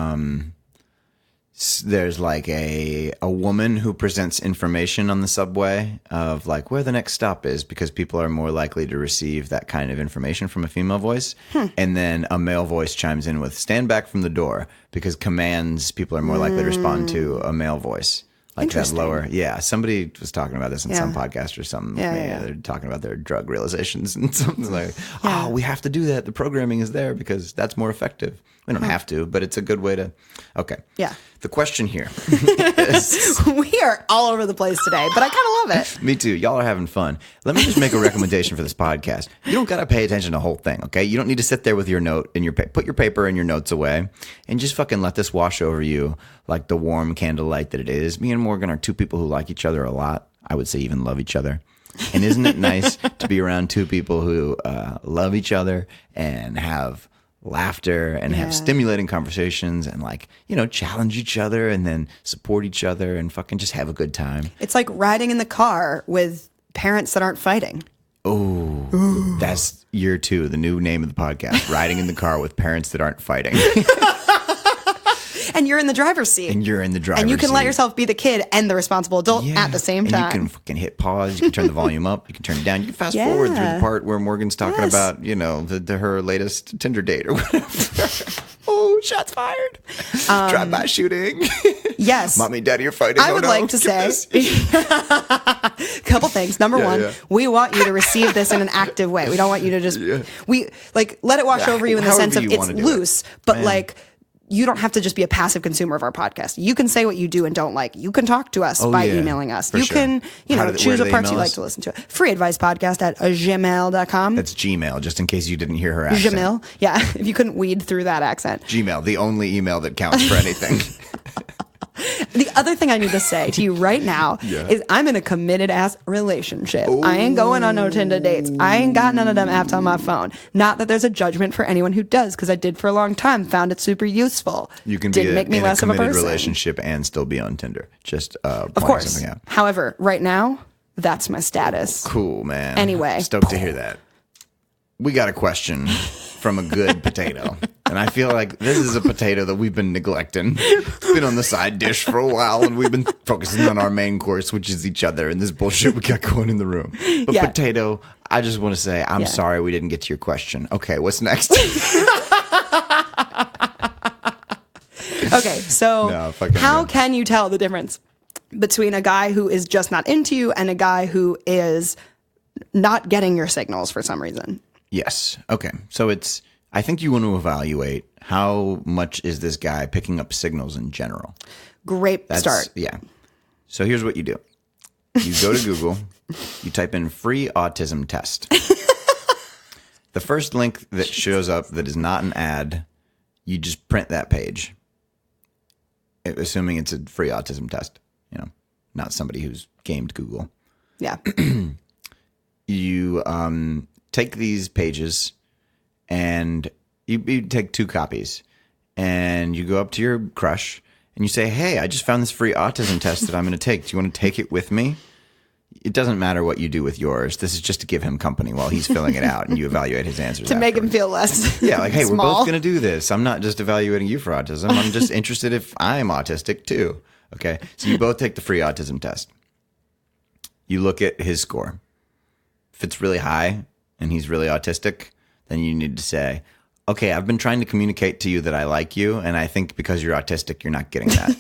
there's like a woman who presents information on the subway of like where the next stop is because people are more likely to receive that kind of information from a female voice. And then a male voice chimes in with stand back from the door because commands people are more likely to respond to a male voice. Like that lower. Yeah. Somebody was talking about this in some podcast or something. They're talking about their drug realizations and something like, oh, we have to do that. The programming is there because that's more effective. We don't have to, but it's a good way to. Okay. Yeah. The question here is, we are all over the place today, but I kind of love it. Me too. Y'all are having fun. Let me just make a recommendation for this podcast. You don't got to pay attention to the whole thing, okay? You don't need to sit there with your note and put your paper and your notes away and just fucking let this wash over you like the warm candlelight that it is. Me and Morgan are two people who like each other a lot. I would say even love each other. And isn't it nice to be around two people who love each other and have laughter and have stimulating conversations and like, challenge each other and then support each other and fucking just have a good time. It's like riding in the car with parents that aren't fighting. Oh, that's year 2, the new name of the podcast, riding in the car with parents that aren't fighting. And you're in the driver's seat. And you can let yourself be the kid and the responsible adult at the same time. And you can fucking hit pause. You can turn the volume up. You can turn it down. You can fast forward through the part where Morgan's talking about, her latest Tinder date or whatever. Oh, shots fired. Drive-by shooting. Yes. Mommy and daddy are fighting. I would like to say a couple things. Number one, we want you to receive this in an active way. We don't want you to just, let it wash over you in the sense of it's loose, but you don't have to just be a passive consumer of our podcast. You can say what you do and don't like. You can talk to us by emailing us. You can, choose what parts you like to listen to. freeadvicepodcast@gmail.com. That's Gmail, just in case you didn't hear her accent. Gmail. Yeah, if you couldn't weed through that accent. Gmail, the only email that counts for anything. The other thing I need to say to you right now is I'm in a committed ass relationship. Ooh. I ain't going on no Tinder dates. I ain't got none of them apps on my phone. Not that there's a judgment for anyone who does, because I did for a long time. Found it super useful. You can be in a committed relationship and still be on Tinder. Just of course. Something out. However, right now, that's my status. Cool, man. Anyway, stoked to hear that. We got a question from a good potato. And I feel like this is a potato that we've been neglecting. It's been on the side dish for a while, and we've been focusing on our main course, which is each other and this bullshit we got going in the room. But potato, I just want to say, I'm sorry we didn't get to your question. Okay, what's next? Okay, so how can you tell the difference between a guy who is just not into you and a guy who is not getting your signals for some reason? Yes. Okay. So I think you want to evaluate how much is this guy picking up signals in general. Great start. Yeah. So here's what you do. You go to Google, you type in free autism test. The first link that shows up that is not an ad you just print that page, assuming it's a free autism test, not somebody who's gamed Google. Yeah. You take these pages and you take 2 copies and you go up to your crush and you say, hey, I just found this free autism test that I'm going to take. Do you want to take it with me? It doesn't matter what you do with yours. This is just to give him company while he's filling it out and you evaluate his answers to make him afterwards. feel less Yeah, like, hey, small. we're both going to do this. I'm not just evaluating you for autism. I'm just interested if I'm autistic too. Okay, so you both take the free autism test. You look at his score. If it's really high and he's really autistic, then you need to say, okay, I've been trying to communicate to you that I like you, and I think because you're autistic, you're not getting that.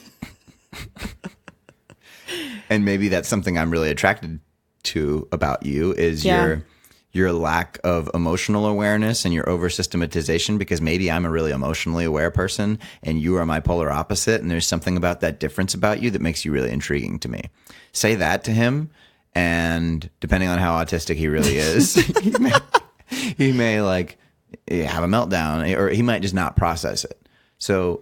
And maybe that's something I'm really attracted to about you is your lack of emotional awareness and your over systematization, because maybe I'm a really emotionally aware person and you are my polar opposite, and there's something about that difference about you that makes you really intriguing to me. Say that to him, and depending on how autistic he really is, he may like have a meltdown, or he might just not process it. So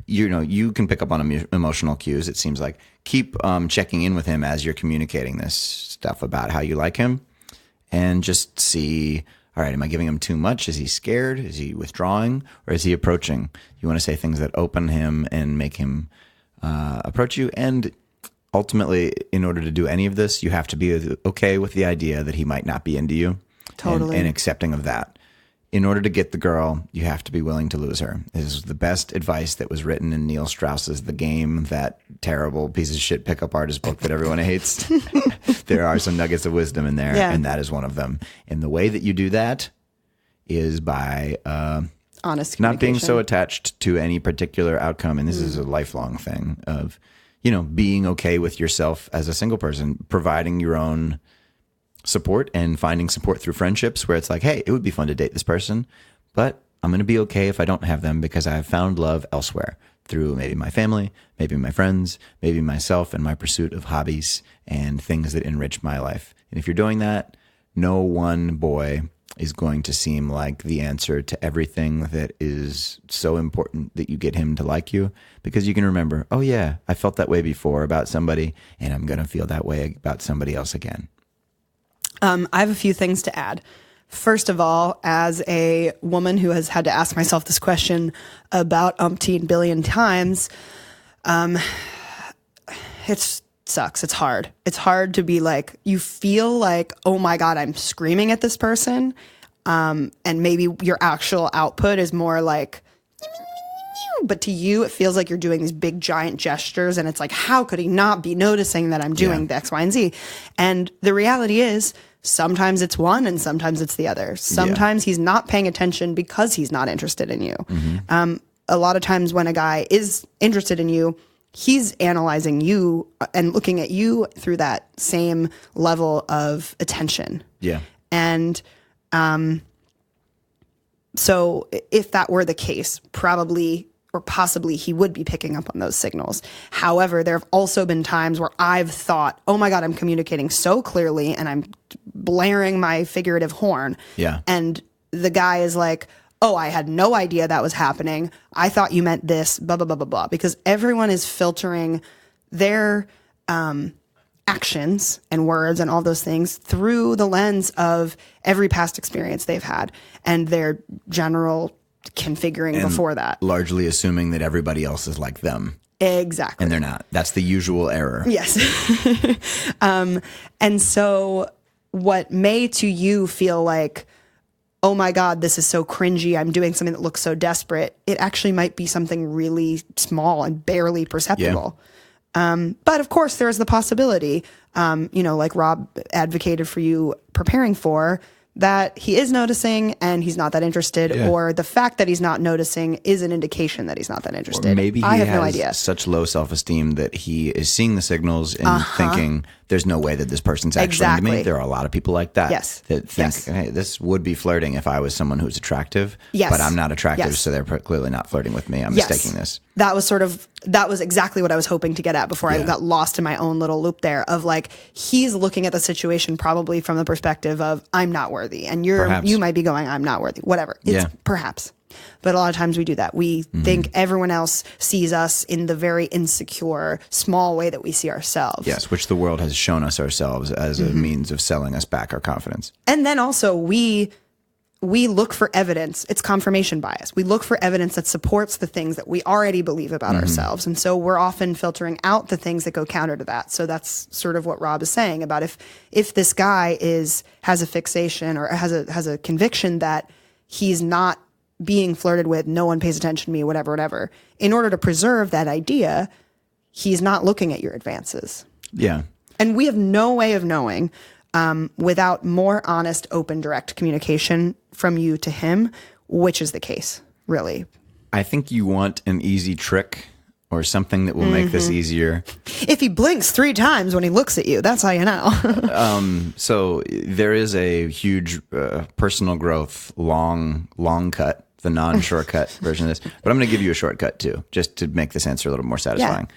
you can pick up on emotional cues, it seems like. Keep checking in with him as you're communicating this stuff about how you like him, and just see, all right, am I giving him too much? Is he scared? Is he withdrawing? Or is he approaching? You want to say things that open him and make him approach you. And ultimately, in order to do any of this, you have to be okay with the idea that he might not be into you. Totally. And accepting of that. In order to get the girl, you have to be willing to lose her. This is the best advice that was written in Neil Strauss's The Game, that terrible piece of shit pickup artist book that everyone hates. There are some nuggets of wisdom in there, and that is one of them. And the way that you do that is by honest not being so attached to any particular outcome. And this is a lifelong thing of, being okay with yourself as a single person, providing your own support and finding support through friendships where it's like, hey, it would be fun to date this person, but I'm going to be okay if I don't have them because I've found love elsewhere through maybe my family, maybe my friends, maybe myself and my pursuit of hobbies and things that enrich my life. And if you're doing that, no one boy is going to seem like the answer to everything that is so important that you get him to like you, because you can remember, oh yeah, I felt that way before about somebody, and I'm going to feel that way about somebody else again. I have a few things to add. First of all, as a woman who has had to ask myself this question about umpteen billion times, it sucks. It's hard. It's hard to be like, you feel like, oh my God, I'm screaming at this person. And maybe your actual output is more like, but to you, it feels like you're doing these big giant gestures, and it's like, how could he not be noticing that I'm doing the X, Y, and Z? And the reality is, sometimes it's one and sometimes it's the other. Sometimes he's not paying attention because he's not interested in you. Mm-hmm. A lot of times when a guy is interested in you, he's analyzing you and looking at you through that same level of attention. Yeah. And so if that were the case, probably or possibly he would be picking up on those signals. However, there have also been times where I've thought, oh my God, I'm communicating so clearly and I'm blaring my figurative horn. Yeah. And the guy is like, oh, I had no idea that was happening. I thought you meant this, blah, blah, blah, blah, blah. Because everyone is filtering their actions and words and all those things through the lens of every past experience they've had and their general configuring and before that. Largely assuming that everybody else is like them. Exactly. And they're not. That's the usual error. Yes. And so what may to you feel like, oh my God, this is so cringy, I'm doing something that looks so desperate, it actually might be something really small and barely perceptible. Yeah. But of course, there's the possibility, like Rob advocated for you preparing for, that he is noticing and he's not that interested, or the fact that he's not noticing is an indication that he's not that interested. Or maybe I have has no idea. Such low self-esteem that he is seeing the signals and thinking, there's no way that this person's actually into me. There are a lot of people like that. Yes. That think, hey, this would be flirting if I was someone who's attractive, but I'm not attractive, so they're clearly not flirting with me. I'm mistaking this. That was exactly what I was hoping to get at before I got lost in my own little loop there of like, he's looking at the situation probably from the perspective of, I'm not worthy. And you might be going, I'm not worthy, whatever. It's perhaps. But a lot of times we do that. We think everyone else sees us in the very insecure, small way that we see ourselves. Yes, which the world has shown us ourselves as a means of selling us back our confidence. And then also we look for evidence. It's confirmation bias. We look for evidence that supports the things that we already believe about ourselves. And so we're often filtering out the things that go counter to that. So that's sort of what Rob is saying about if this guy has a fixation or has a conviction that he's not being flirted with, no one pays attention to me, whatever. In order to preserve that idea, he's not looking at your advances. Yeah. And we have no way of knowing without more honest, open, direct communication from you to him, which is the case, really. I think you want an easy trick or something that will make this easier. If he blinks 3 times when he looks at you, that's how you know. So there is a huge personal growth long cut, the non-shortcut version of this. But I'm going to give you a shortcut too, just to make this answer a little more satisfying.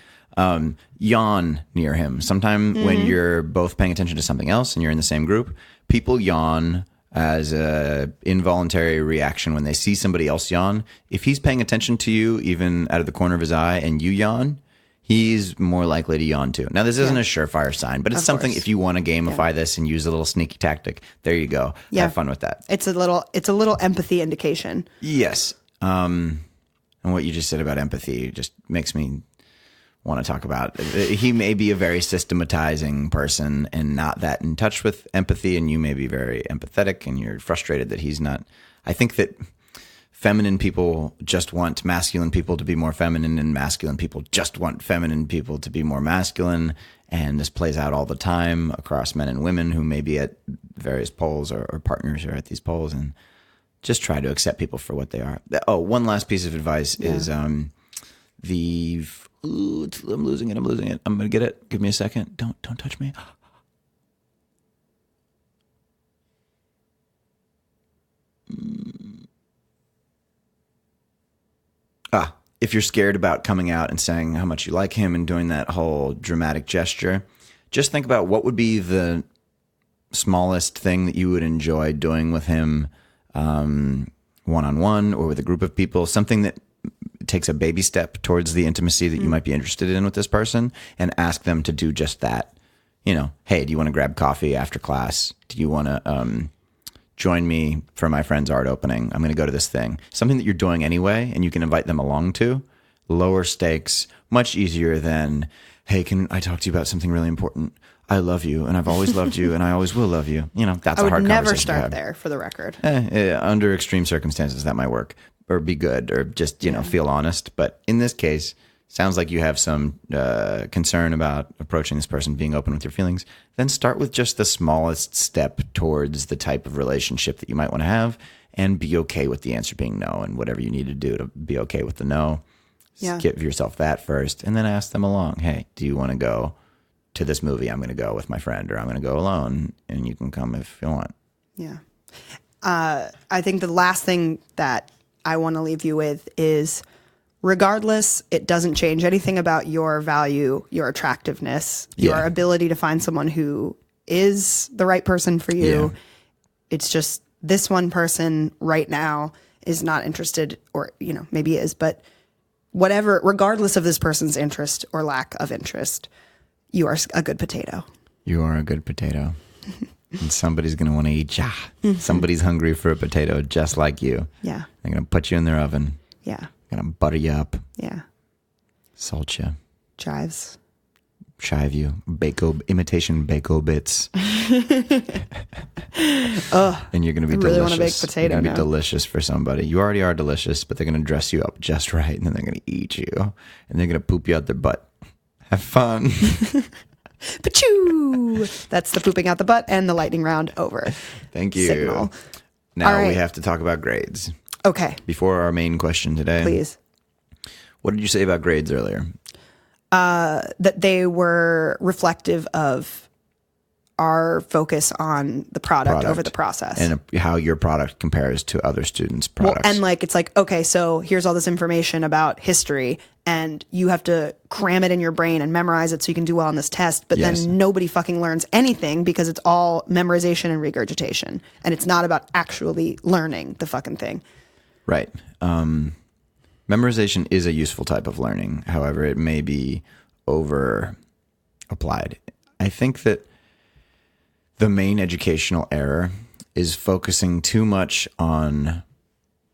Yawn near him. Sometime when you're both paying attention to something else and you're in the same group, people yawn as a involuntary reaction when they see somebody else yawn. If he's paying attention to you, even out of the corner of his eye, and you yawn, he's more likely to yawn too. Now, this isn't a surefire sign, but it's something, if you want to gamify this and use a little sneaky tactic, there you go. Have fun with that. It's a little empathy indication. Yes. And what you just said about empathy just makes me want to talk about. He may be a very systematizing person and not that in touch with empathy, and you may be very empathetic and you're frustrated that he's not. I think that feminine people just want masculine people to be more feminine, and masculine people just want feminine people to be more masculine, and this plays out all the time across men and women who may be at various poles or partners are at these poles, and just try to accept people for what they are. Oh, one last piece of advice is I'm losing it. I'm going to get it. Give me a second. Don't touch me. If you're scared about coming out and saying how much you like him and doing that whole dramatic gesture, just think about what would be the smallest thing that you would enjoy doing with him one-on-one or with a group of people, something that takes a baby step towards the intimacy that you might be interested in with this person, and ask them to do just that. You know, hey, do you want to grab coffee after class? Do you want to join me for my friend's art opening? I'm going to go to this thing. Something that you're doing anyway, and you can invite them along to. Lower stakes, much easier than, hey, can I talk to you about something really important? I love you, and I've always loved you, and I always will love you. You know, that's a hard conversation. I would never start there, for the record. Under extreme circumstances, that might work. Or be good, or just, feel honest. But in this case, sounds like you have some concern about approaching this person, being open with your feelings. Then start with just the smallest step towards the type of relationship that you might want to have, and be okay with the answer being no, and whatever you need to do to be okay with the no. Give yourself that first, and then ask them along. Hey, do you want to go to this movie? I'm going to go with my friend, or I'm going to go alone, and you can come if you want. Yeah. I think the last thing that I want to leave you with is, regardless, it doesn't change anything about your value, your attractiveness, your ability to find someone who is the right person for you. It's just this one person right now is not interested, or, maybe is, but whatever, regardless of this person's interest or lack of interest, you are a good potato. You are a good potato. And somebody's going to want to eat ya. Somebody's hungry for a potato just like you. Yeah. They're going to put you in their oven. Yeah. They're going to butter you up. Yeah. Salt you. Chive you. Imitation bacon bits. And you're going to be delicious. I really want to bake potato You're going to now. be delicious for somebody. You already are delicious, but they're going to dress you up just right, and then they're going to eat you, and they're going to poop you out their butt. Have fun. Pachoo! That's the pooping out the butt and the lightning round over. Thank you. Signal. Now we have to talk about grades. Okay. Before our main question today. Please. What did you say about grades earlier? That they were reflective of our focus on the product over the process. And how your product compares to other students' products. Well, and it's like, okay, so here's all this information about history, and you have to cram it in your brain and memorize it so you can do well on this test. But then nobody fucking learns anything because it's all memorization and regurgitation. And it's not about actually learning the fucking thing. Right. Memorization is a useful type of learning. However, it may be over applied. I think that the main educational error is focusing too much on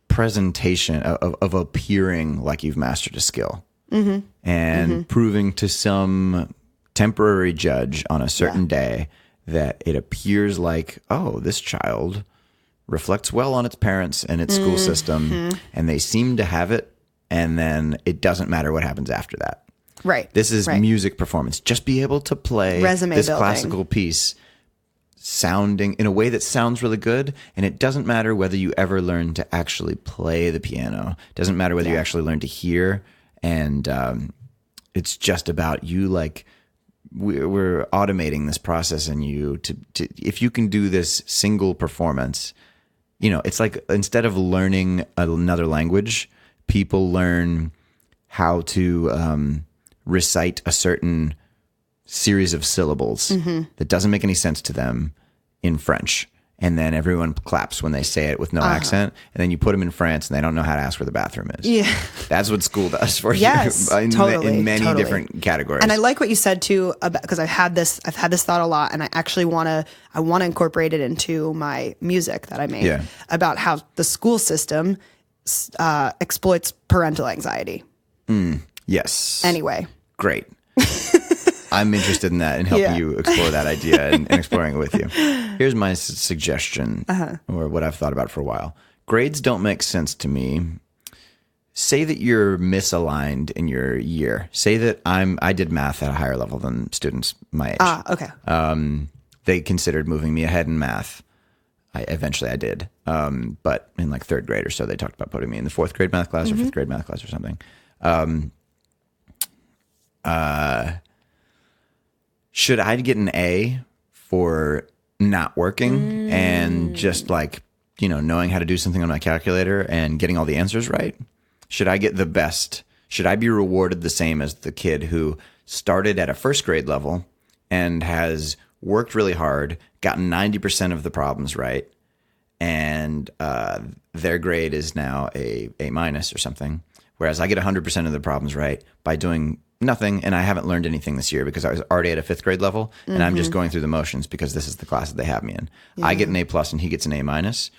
presentation of appearing like you've mastered a skill and proving to some temporary judge on a certain day that it appears like, oh, this child reflects well on its parents and its school system, and they seem to have it, and then it doesn't matter what happens after that. Right. This is music performance. Just be able to play Resume this building. classical piece sounding in a way that sounds really good, and it doesn't matter whether you ever learn to actually play the piano. It doesn't matter whether you actually learn to hear, and it's just about you, like, we're automating this process in you to if you can do this single performance, you know, it's like instead of learning another language, people learn how to recite a certain series of syllables that doesn't make any sense to them in French. And then everyone claps when they say it with no accent. And then you put them in France and they don't know how to ask where the bathroom is. Yeah. That's what school does for you in many different categories. And I like what you said too, because I've had this thought a lot, and I actually want to incorporate it into my music that I make about how the school system exploits parental anxiety. Yes. Anyway. Great. I'm interested in that and helping you explore that idea and exploring it with you. Here's my suggestion, or what I've thought about for a while. Grades don't make sense to me. Say that you're misaligned in your year. Say that I did math at a higher level than students my age. Okay. They considered moving me ahead in math. Eventually I did. But in like third grade or so, they talked about putting me in the fourth grade math class or fifth grade math class or something. Should I get an A for not working and just like, you know, knowing how to do something on my calculator and getting all the answers right? Should I get the best? Should I be rewarded the same as the kid who started at a first grade level and has worked really hard, gotten 90% of the problems right, and their grade is now a minus or something, whereas I get 100% of the problems right by doing nothing, and I haven't learned anything this year because I was already at a fifth grade level, and I'm just going through the motions because this is the class that they have me in. I get an A plus and he gets an A minus.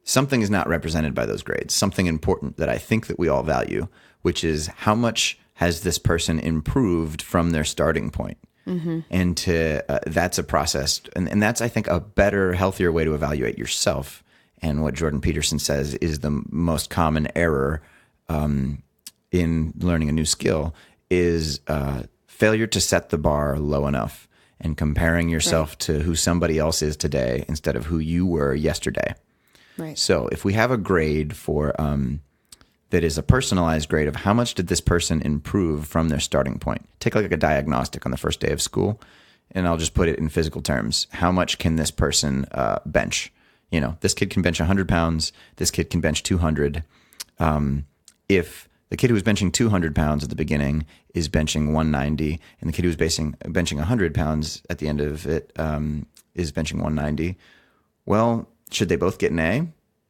Something is not represented by those grades. Something important that I think that we all value, which is how much has this person improved from their starting point. And that's a process, and that's, I think, a better, healthier way to evaluate yourself. And what Jordan Peterson says is the most common error in learning a new skill is failure to set the bar low enough and comparing yourself to who somebody else is today instead of who you were yesterday. Right. So if we have a grade for that is a personalized grade of how much did this person improve from their starting point. Take like a diagnostic on the first day of school, and I'll just put it in physical terms. How much can this person bench? You know, this kid can bench 100 pounds. This kid can bench 200. If the kid who was benching 200 pounds at the beginning is benching 190, and the kid who's benching 100 pounds at the end of it is benching 190, well, should they both get an A?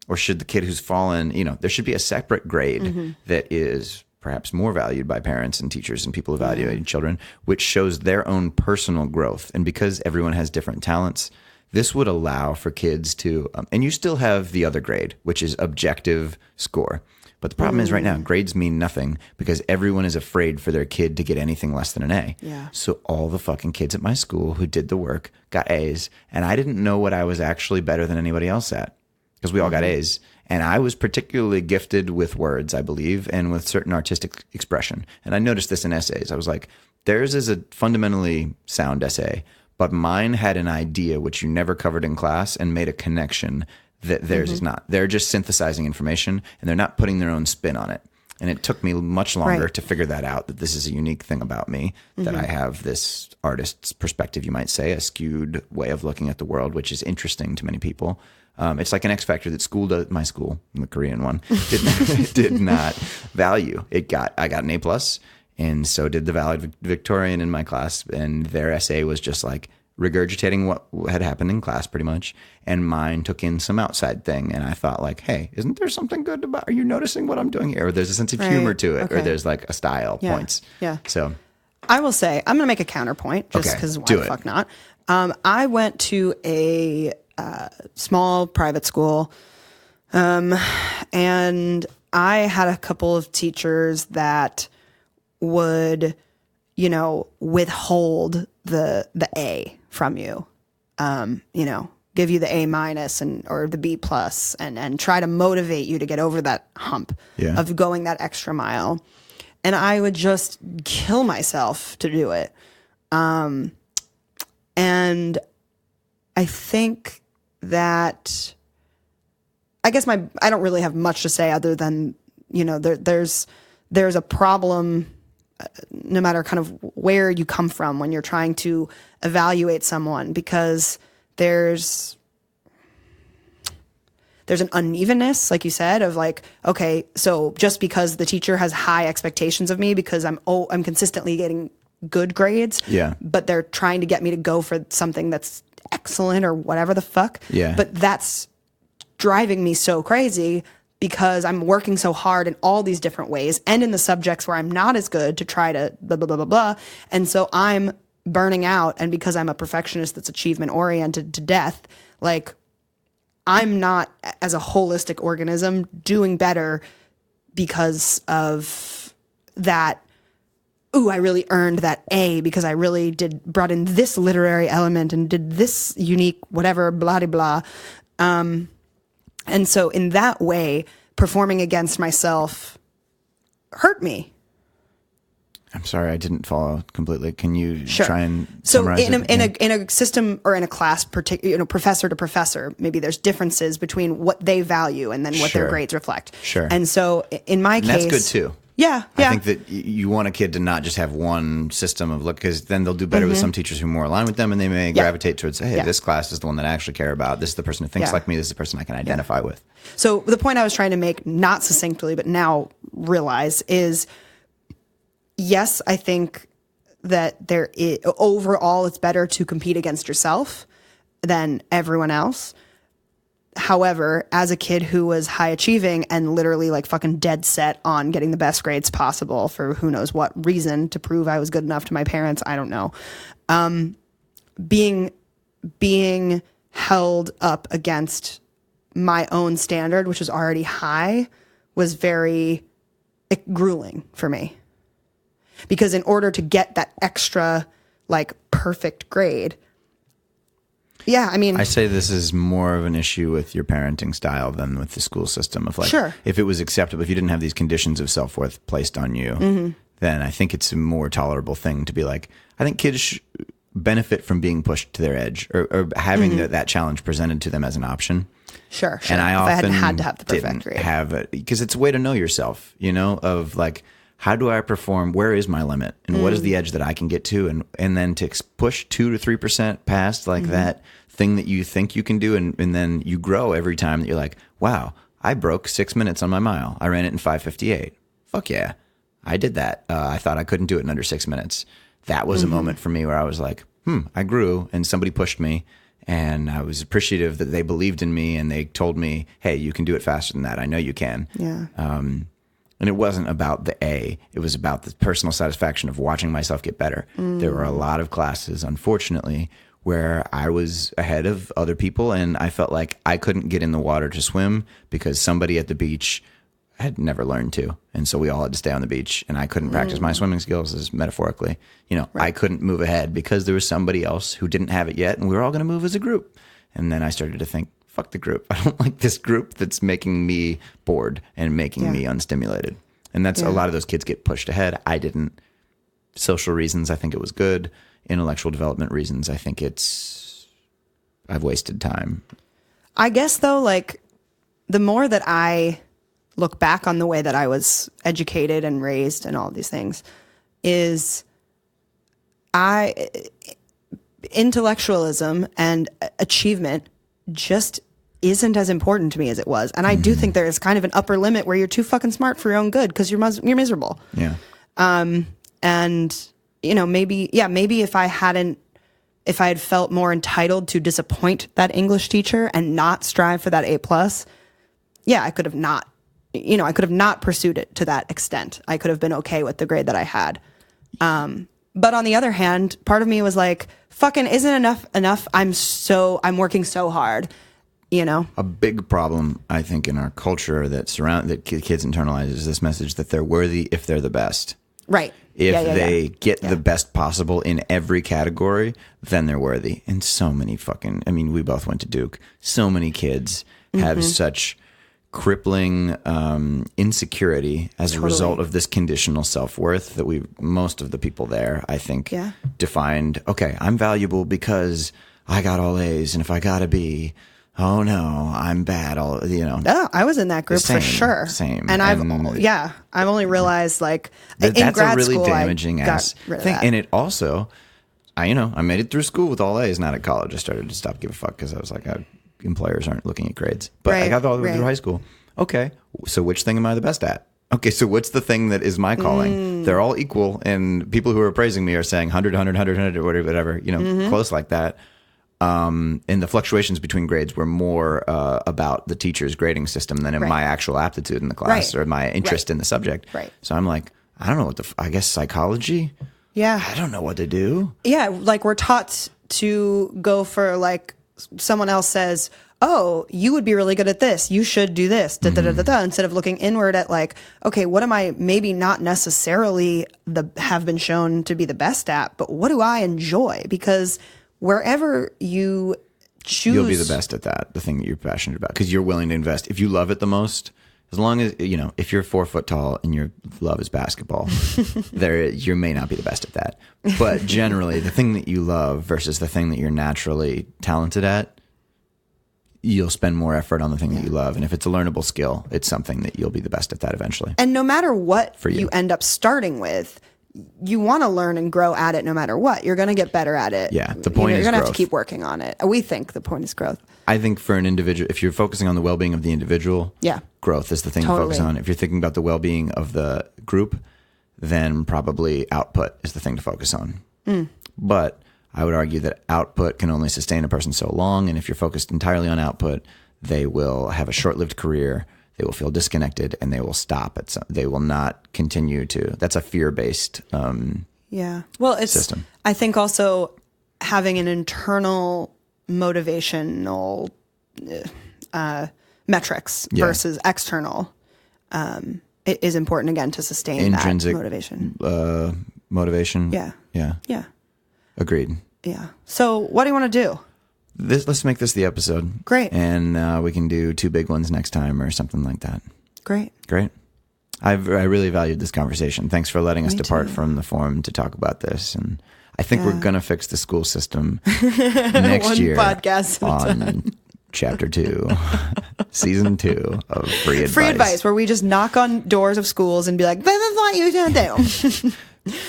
Or should the kid who's fallen, you know, there should be a separate grade that is perhaps more valued by parents and teachers and people evaluating children, which shows their own personal growth. And because everyone has different talents, this would allow for kids to, and you still have the other grade, which is objective score. But the problem is right now, grades mean nothing because everyone is afraid for their kid to get anything less than an A. Yeah. So all the fucking kids at my school who did the work got A's, and I didn't know what I was actually better than anybody else at. Because we all got A's. And I was particularly gifted with words, I believe, and with certain artistic expression. And I noticed this in essays. I was like, theirs is a fundamentally sound essay, but mine had an idea which you never covered in class and made a connection that theirs is not. They're just synthesizing information, and they're not putting their own spin on it. And it took me much longer to figure that out, that this is a unique thing about me, that I have this artist's perspective, you might say, a skewed way of looking at the world, which is interesting to many people. It's like an X factor that my school, the Korean one, did not value. I got an A plus, and so did the valedictorian in my class, and their essay was just like regurgitating what had happened in class pretty much, and mine took in some outside thing. And I thought like, hey, isn't there something good about, are you noticing what I'm doing here? Or there's a sense of humor to it, or there's like a style points. Yeah. So I will say, I'm going to make a counterpoint just because why the fuck not? I went to a small private school, and I had a couple of teachers that would, you know, withhold the A from you, you know, give you the A minus or the B plus and try to motivate you to get over that hump of going that extra mile. And I would just kill myself to do it. And I think that, I guess I don't really have much to say other than, you know, there's a problem no matter kind of where you come from when you're trying to evaluate someone, because there's an unevenness, like you said, of like, okay, so just because the teacher has high expectations of me because I'm consistently getting good grades, but they're trying to get me to go for something that's excellent or whatever the fuck. But that's driving me so crazy because I'm working so hard in all these different ways and in the subjects where I'm not as good to try to blah, blah, blah, blah, blah. And so I'm burning out. And because I'm a perfectionist that's achievement oriented to death, like I'm not, as a holistic organism, doing better because of that. Ooh, I really earned that A because I really brought in this literary element and did this unique whatever, blah, blah, blah. And so in that way, performing against myself hurt me. I'm sorry, I didn't follow completely. Can you try and summarize it? In a system or in a class, professor to professor, maybe there's differences between what they value and then what their grades reflect. And so in my case, that's good too. Yeah. I think that you want a kid to not just have one system of look, because then they'll do better with some teachers who are more aligned with them, and they may gravitate towards, hey, this class is the one that I actually care about. This is the person who thinks like me. This is the person I can identify with. So the point I was trying to make, not succinctly, but now realize is, yes, I think that overall it's better to compete against yourself than everyone else. However, as a kid who was high achieving and literally like fucking dead set on getting the best grades possible for who knows what reason, to prove I was good enough to my parents, I don't know. Being held up against my own standard, which was already high, was very grueling for me. Because in order to get that extra like perfect grade, I say this is more of an issue with your parenting style than with the school system. Of like, if it was acceptable, if you didn't have these conditions of self-worth placed on you, then I think it's a more tolerable thing to be like, I think kids benefit from being pushed to their edge or having that challenge presented to them as an option. Sure. And I often hadn't had to have the perfect grade. Have it because it's a way to know yourself, you know, of like, how do I perform? Where is my limit? And what is the edge that I can get to? And then to push 2 to 3% past like that thing that you think you can do. And then you grow every time that you're like, wow, I broke 6 minutes on my mile. I ran it in 5:58. Fuck yeah. I did that. I thought I couldn't do it in under 6 minutes. That was a moment for me where I was like, I grew and somebody pushed me. And I was appreciative that they believed in me and they told me, hey, you can do it faster than that. I know you can. Yeah. And it wasn't about the A. It was about the personal satisfaction of watching myself get better. There were a lot of classes, unfortunately, where I was ahead of other people and I felt like I couldn't get in the water to swim because somebody at the beach had never learned to. And so we all had to stay on the beach and I couldn't practice my swimming skills, as metaphorically. You know, I couldn't move ahead because there was somebody else who didn't have it yet and we were all going to move as a group. And then I started to think, fuck the group. I don't like this group that's making me bored and making me unstimulated. And that's a lot of those kids get pushed ahead. I didn't. Social reasons, I think it was good. Intellectual development reasons, I think I've wasted time. I guess though, like the more that I look back on the way that I was educated and raised and all of these things is intellectualism and achievement just isn't as important to me as it was. And I do think there is kind of an upper limit where you're too fucking smart for your own good because you're miserable. Yeah. And, you know, maybe if I hadn't if I had felt more entitled to disappoint that English teacher and not strive for that A+, yeah, I could have not, I could have not pursued it to that extent. I could have been okay with the grade that I had. But on the other hand, part of me was like, fucking isn't enough. I'm working so hard, A big problem, I think, in our culture that kids internalize is this message that they're worthy if they're the best. Right. If they get the best possible in every category, then they're worthy. And so many we both went to Duke. So many kids have such crippling insecurity as a result of this conditional self-worth that most of the people there, I think, defined, okay, I'm valuable because I got all A's, and if I got a B, oh no, I'm bad. Yeah, I was in that group for sure. Same. And I've only realized that's in grad a really school, damaging ass thing. And it also, I made it through school with all A's. Not at college. I started to stop give a fuck because I was like, employers aren't looking at grades. But I got all the way through high school. Okay, so which thing am I the best at? Okay, so what's the thing that is my calling? They're all equal, and people who are praising me are saying 100, 100, 100, 100, whatever, close like that. And the fluctuations between grades were more about the teacher's grading system than in my actual aptitude in the class or my interest in the subject. Right. So I'm like, I don't know I guess psychology? Yeah. I don't know what to do. Yeah, we're taught to go for someone else says, oh, you would be really good at this. You should do this, instead of looking inward at okay, what am I maybe not necessarily have been shown to be the best at, but what do I enjoy? Because wherever you choose, you'll be the best at that, the thing that you're passionate about, because you're willing to invest. If you love it the most, as long as, if you're 4 foot tall and your love is basketball, you may not be the best at that. But generally, the thing that you love versus the thing that you're naturally talented at, you'll spend more effort on the thing that you love. And if it's a learnable skill, it's something that you'll be the best at that eventually. And no matter what you end up starting with, you want to learn and grow at it no matter what. You're going to get better at it. Yeah, the point is you're going to have to keep working on it. We think the point is growth. I think for an individual, if you're focusing on the well-being of the individual, growth is the thing to focus on. If you're thinking about the well-being of the group, then probably output is the thing to focus on. But I would argue that output can only sustain a person so long, and if you're focused entirely on output, they will have a short-lived career. They will feel disconnected, and they will stop. They will not continue to. That's a fear-based system. I think also having an internal motivational metrics versus external it is important, again, to sustain intrinsic that motivation. Motivation. Yeah. Agreed. Yeah. So what do you want to do? Let's make this the episode. Great. And we can do 2 big ones next time or something like that. Great. I really valued this conversation. Thanks for letting us depart from the forum to talk about this. And I think we're going to fix the school system next year podcast on Chapter 2, Season 2 of Free Advice. Free Advice, where we just knock on doors of schools and be like, this is what you should do.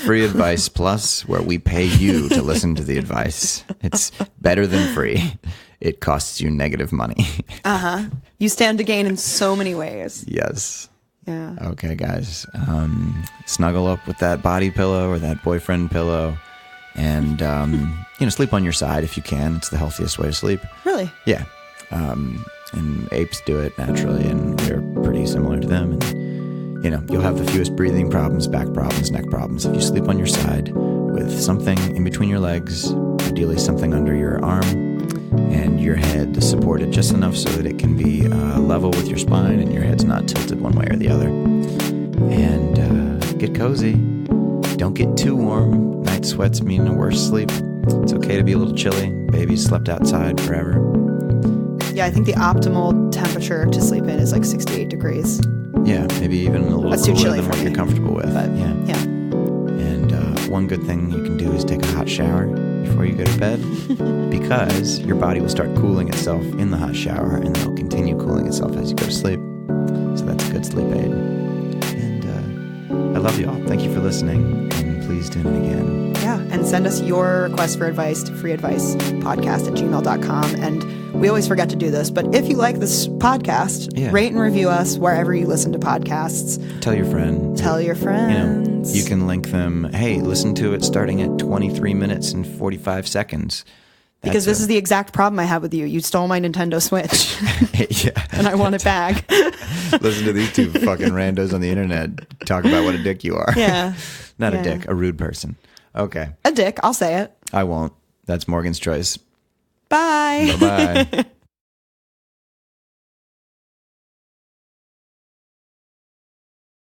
Free Advice Plus, where we pay you to listen to the advice. It's better than free. It costs you negative money. You stand to gain in so many ways. Yes. Yeah. Okay, guys. Snuggle up with that body pillow or that boyfriend pillow, and sleep on your side if you can. It's the healthiest way to sleep. Really? Yeah. And apes do it naturally, and we're pretty similar to them. And you'll have the fewest breathing problems, back problems, neck problems if you sleep on your side with something in between your legs, ideally something under your arm, and your head supported just enough so that it can be level with your spine and your head's not tilted one way or the other. And get cozy. Don't get too warm. Night sweats mean a worse sleep. It's okay to be a little chilly. Babies slept outside forever. Yeah, I think the optimal temperature to sleep in is 68 degrees. Yeah, maybe even a little cooler than what you're comfortable with. But, yeah. And one good thing you can do is take a hot shower before you go to bed, because your body will start cooling itself in the hot shower, and then it'll continue cooling itself as you go to sleep. So that's a good sleep aid. And I love you all. Thank you for listening, and please tune in again. Yeah, and send us your requests for advice to freeadvicepodcast@gmail.com. And we always forget to do this, but if you like this podcast, rate and review us wherever you listen to podcasts. Tell your friend. Tell your friends. You can link them. Hey, listen to it starting at 23 minutes and 45 seconds. Because this is the exact problem I have with you. You stole my Nintendo Switch. And I want it back. Listen to these two fucking randos on the internet talk about what a dick you are. Yeah. Not a dick, a rude person. Okay. A dick, I'll say it. I won't. That's Morgan's choice. Bye. Bye-bye.